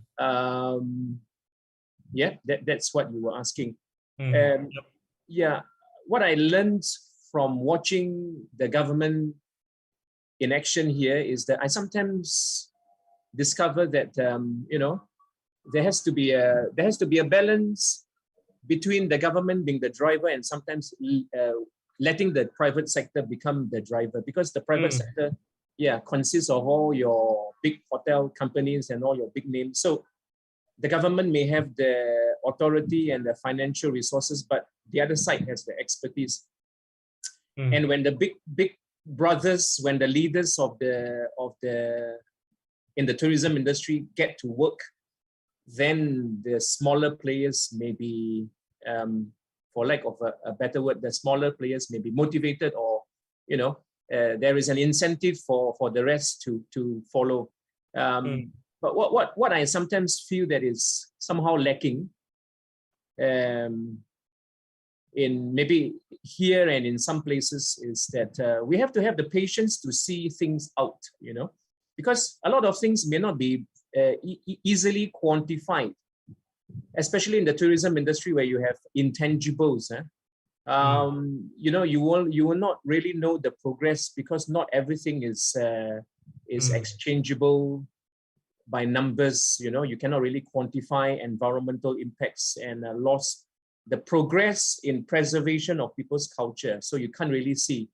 what you were asking. What I learned from watching the government in action here is that I sometimes discover that there has to be a balance between the government being the driver and sometimes letting the private sector become the driver, because the private sector consists of all your big hotel companies and all your big names. So the government may have the authority and the financial resources, but the other side has the expertise. And when the big brothers, when the leaders in the tourism industry get to work, then the smaller players may be, for lack of a better word, the smaller players may be motivated, or there is an incentive for the rest to follow. But what I sometimes feel that is somehow lacking, in maybe here and in some places, is that we have to have the patience to see things out, because a lot of things may not be easily quantified. especially in the tourism industry where you have intangibles. You know, you will not really know the progress because not everything is exchangeable by numbers. You know, you cannot really quantify environmental impacts and loss, the progress in preservation of people's culture. So you can't really see,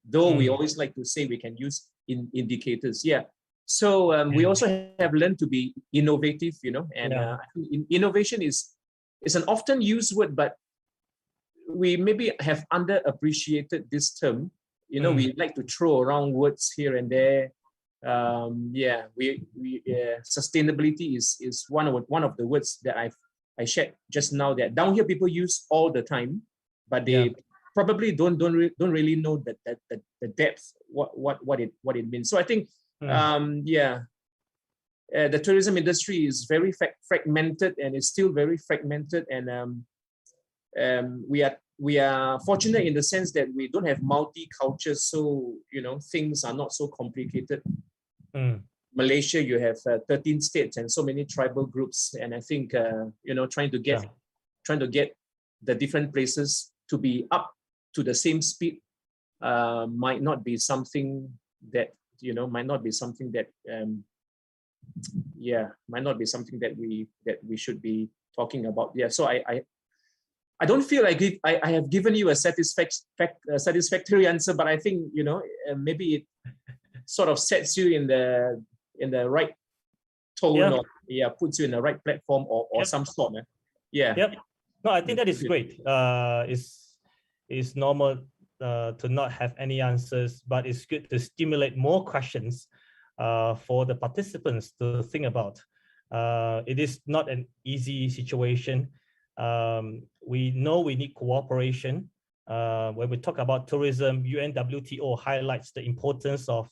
though we always like to say we can use indicators. Yeah. So we also have learned to be innovative, you know, and innovation is an often used word, but we maybe have underappreciated this term. You know, we like to throw around words here and there. Sustainability is one of the words that I shared just now, that down here people use all the time, but they probably don't really know the depth, what it means. So I think the tourism industry is very fragmented, and it's still very fragmented, and we are fortunate in the sense that we don't have multi-cultures, so you know, things are not so complicated. Malaysia, you have 13 states and so many tribal groups, and I think you know, trying to get the different places to be up to the same speed might not be something that, you know, might not be something that we should be talking about. Yeah, so I don't feel like I have given you a satisfactory answer, but I think, you know, maybe it sort of sets you in the right tone, or puts you in the right platform or some sort. No, I think that is great. It's normal to not have any answers, but it's good to stimulate more questions for the participants to think about. It is not an easy situation. We know we need cooperation. When we talk about tourism, UNWTO highlights the importance of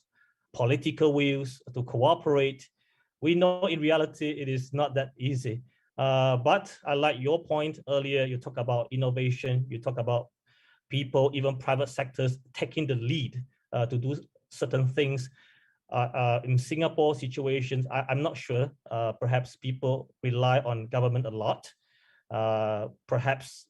political wills to cooperate. We know in reality it is not that easy. But I like your point earlier. You talk about innovation. You talk about people, even private sectors, taking the lead to do certain things. In Singapore situations, I'm not sure. Perhaps people rely on government a lot. Perhaps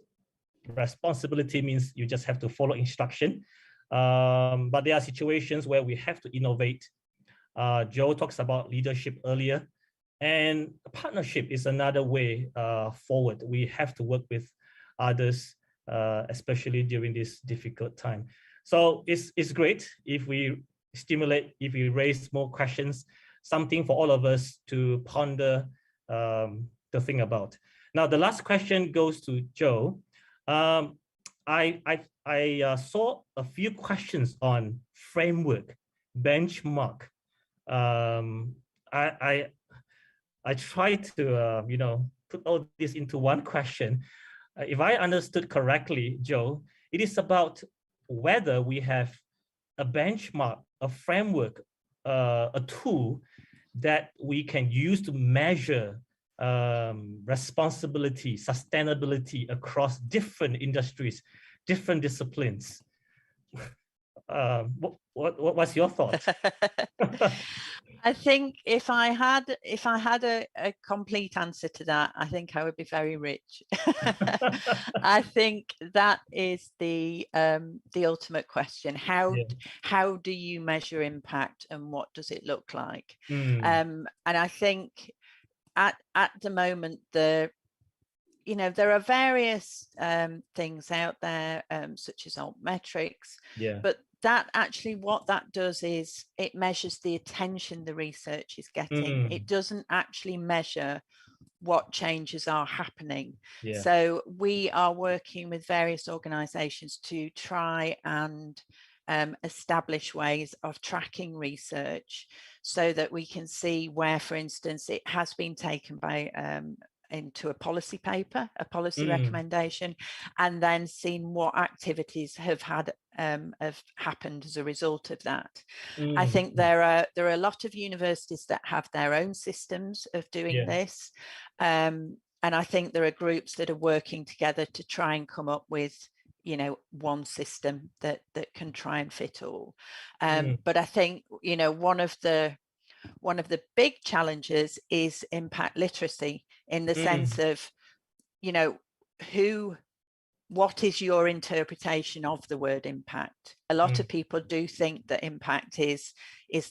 responsibility means you just have to follow instruction. But there are situations where we have to innovate. Joe talks about leadership earlier, and partnership is another way forward. We have to work with others, especially during this difficult time. So it's great if we stimulate, if we raise more questions, something for all of us to ponder, to think about. Now, the last question goes to Joe. I saw a few questions on framework, benchmark. I tried to you know, put all this into one question. If I understood correctly, Joe, it is about whether we have a benchmark, a framework, a tool that we can use to measure responsibility, sustainability across different industries, different disciplines. What's your thought? I think if I had a complete answer to that, I think I would be very rich. I think that is the ultimate question. How do you measure impact, and what does it look like? And I think at the moment, you know, there are various things out there, such as altmetrics, but that actually, what that does is it measures the attention the research is getting. It doesn't actually measure what changes are happening. So we are working with various organizations to try and establish ways of tracking research so that we can see where, for instance, it has been taken by into a policy paper, a policy recommendation, and then seen what activities have happened as a result of that. I think there are a lot of universities that have their own systems of doing this, and I think there are groups that are working together to try and come up with, you know, one system that can try and fit all. But I think, you know, one of the big challenges is impact literacy, in the sense of you know, what is your interpretation of the word impact? A lot of people do think that impact is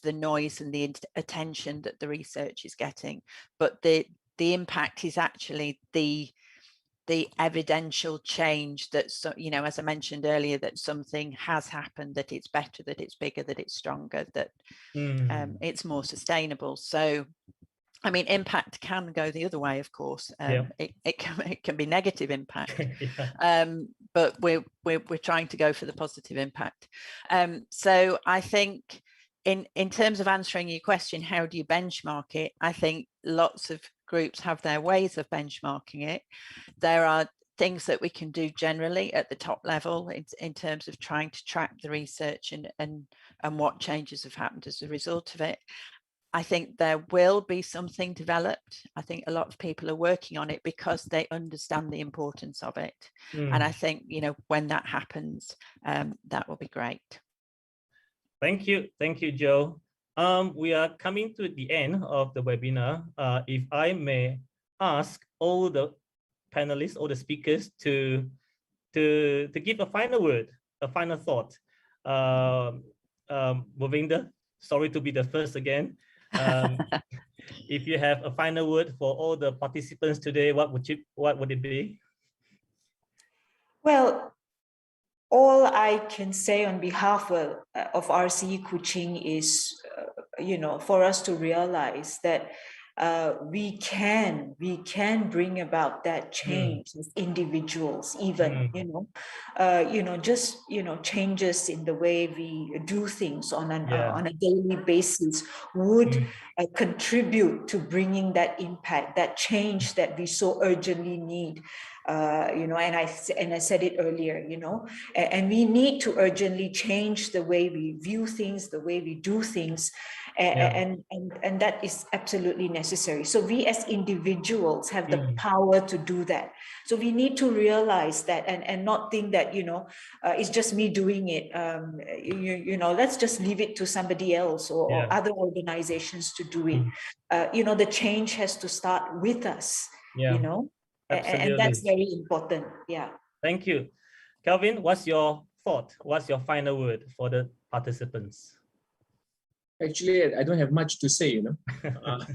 the noise and the attention that the research is getting, but the impact is actually the evidential change that, so, you know, as I mentioned earlier, that something has happened, that it's better, that it's bigger, that it's stronger, that it's more sustainable. So I mean, impact can go the other way, of course. It can be negative impact, but we're trying to go for the positive impact. So I think in terms of answering your question, how do you benchmark it? I think lots of groups have their ways of benchmarking it. There are things that we can do generally at the top level in terms of trying to track the research and what changes have happened as a result of it. I think there will be something developed. I think a lot of people are working on it because they understand the importance of it. And I think, you know, when that happens, that will be great. Thank you, Jo. We are coming to the end of the webinar. If I may ask all the panelists, all the speakers to give a final word, a final thought. Mukvinder, sorry to be the first again. If you have a final word for all the participants today, what would it be? Well, all I can say on behalf of RCE Kuching is, you know, for us to realize that we can bring about that change as individuals, even just changes in the way we do things on a daily basis would contribute to bringing that impact, that change that we so urgently need. And I said it earlier, and we need to urgently change the way we view things, the way we do things, and that is absolutely necessary. So we as individuals have the power to do that. So we need to realize that and not think that it's just me doing it. Let's just leave it to somebody else or other organizations to do it. The change has to start with us. Absolutely. And that's very important. Yeah. Thank you. Kelvin, what's your thought? What's your final word for the participants? Actually, I don't have much to say,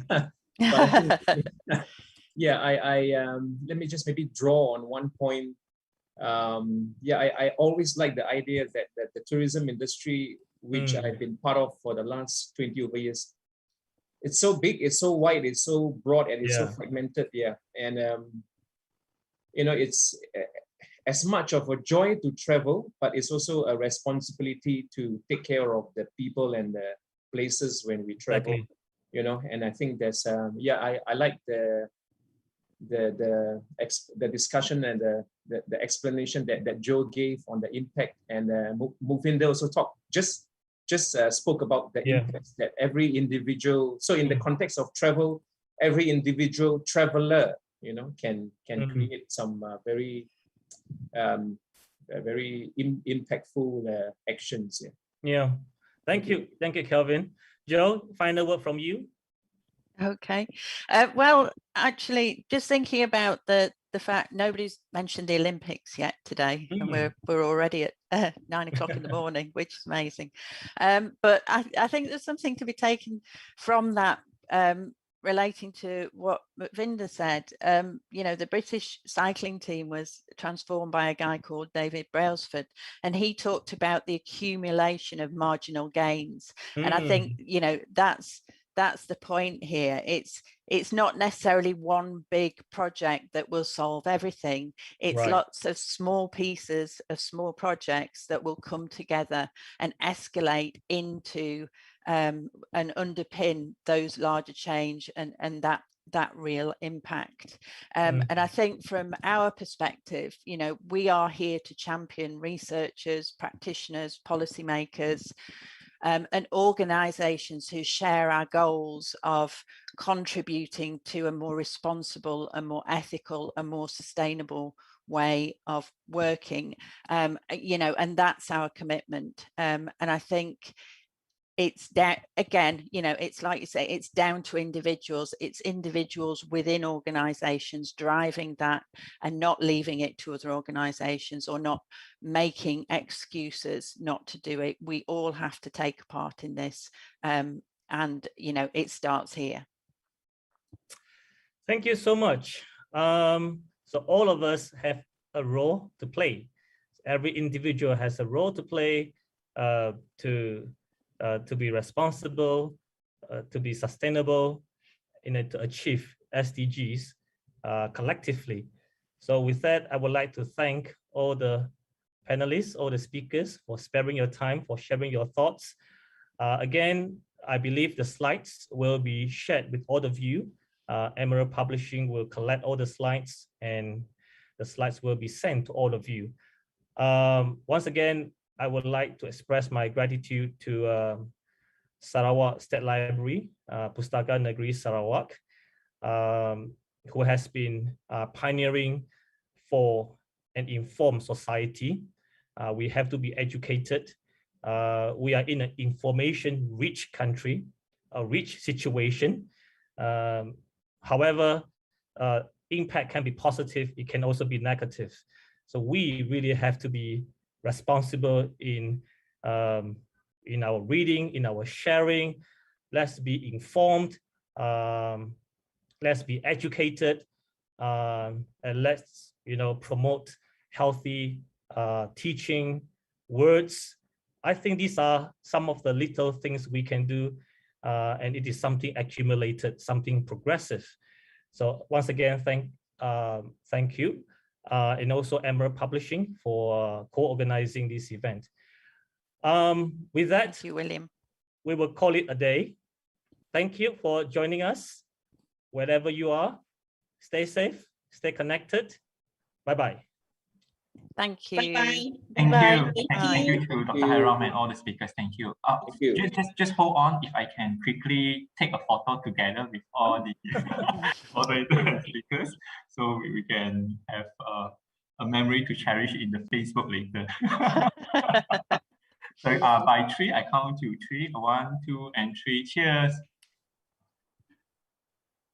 but I think, let me just maybe draw on one point. I always like the idea that the tourism industry, which I've been part of for the last 20 over years, it's so big, it's so wide, it's so broad, and it's so fragmented. And it's as much of a joy to travel, but it's also a responsibility to take care of the people and the places when we travel. And I think there's I like the discussion and the explanation that Joe gave on the impact, and Mukvinder also spoke about the impact that every individual. So in the context of travel, every individual traveler, can create some very impactful actions. Thank you, Kelvin. Joe, final word from you. Okay. Well, actually, just thinking about the fact nobody's mentioned the Olympics yet today, and we're already at 9 o'clock in the morning, which is amazing. But I think there's something to be taken from that, relating to what Mukvinder said. The British cycling team was transformed by a guy called David Brailsford, and he talked about the accumulation of marginal gains. And I think, that's the point here. It's not necessarily one big project that will solve everything. It's lots of small pieces of small projects that will come together and escalate into and underpin those larger change and that real impact. And I think from our perspective, we are here to champion researchers, practitioners, policymakers, and organizations who share our goals of contributing to a more responsible and more ethical and more sustainable way of working, and that's our commitment. And I think it's down again, you know, it's like you say, it's down to individuals. It's individuals within organizations driving that and not leaving it to other organizations or not making excuses not to do it. We all have to take part in this. And, you know, it starts here. Thank you so much. So all of us have a role to play. Every individual has a role to play to be responsible, to be sustainable, to achieve SDGs collectively. So with that, I would like to thank all the panelists, all the speakers for sparing your time, for sharing your thoughts. Again, I believe the slides will be shared with all of you. Emerald Publishing will collect all the slides and the slides will be sent to all of you. Once again, I would like to express my gratitude to Sarawak State Library, Pustaka Negeri Sarawak, who has been pioneering for an informed society. We have to be educated. We are in an information-rich country, a rich situation. However, impact can be positive, it can also be negative. So we really have to be responsible in our reading, in our sharing. Let's be informed, let's be educated, and let's promote healthy teaching words. I think these are some of the little things we can do, and it is something accumulated, something progressive. So once again, thank you. And also Emerald Publishing for co-organizing this event. With that, thank you, William. We will call it a day. Thank you for joining us. Wherever you are, stay safe, stay connected. Bye-bye. Thank you. Bye-bye. Thank Bye-bye. you. Thank you to Dr. Hiram and all the speakers. Thank you. Just hold on. If I can quickly take a photo together with all the moderators and speakers, so we can have a memory to cherish in the Facebook later. So by 3, I count to 3. 1, 2, and 3. Cheers.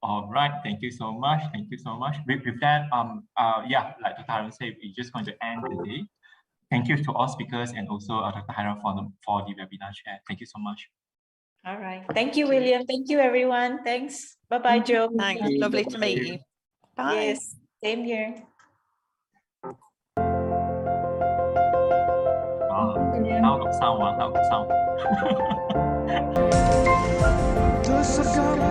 All right, thank you so much. Thank you so much. With that, yeah, like Dr. Hiram said, we're just going to end the day. Thank you to all speakers and also Dr. Hiram for the webinar chair. Thank you so much. All right. Thank you, William. Thank you, everyone. Thanks. Bye-bye, Joe. Thanks. Lovely to meet you. Bye. Yes, same here. Now got sound.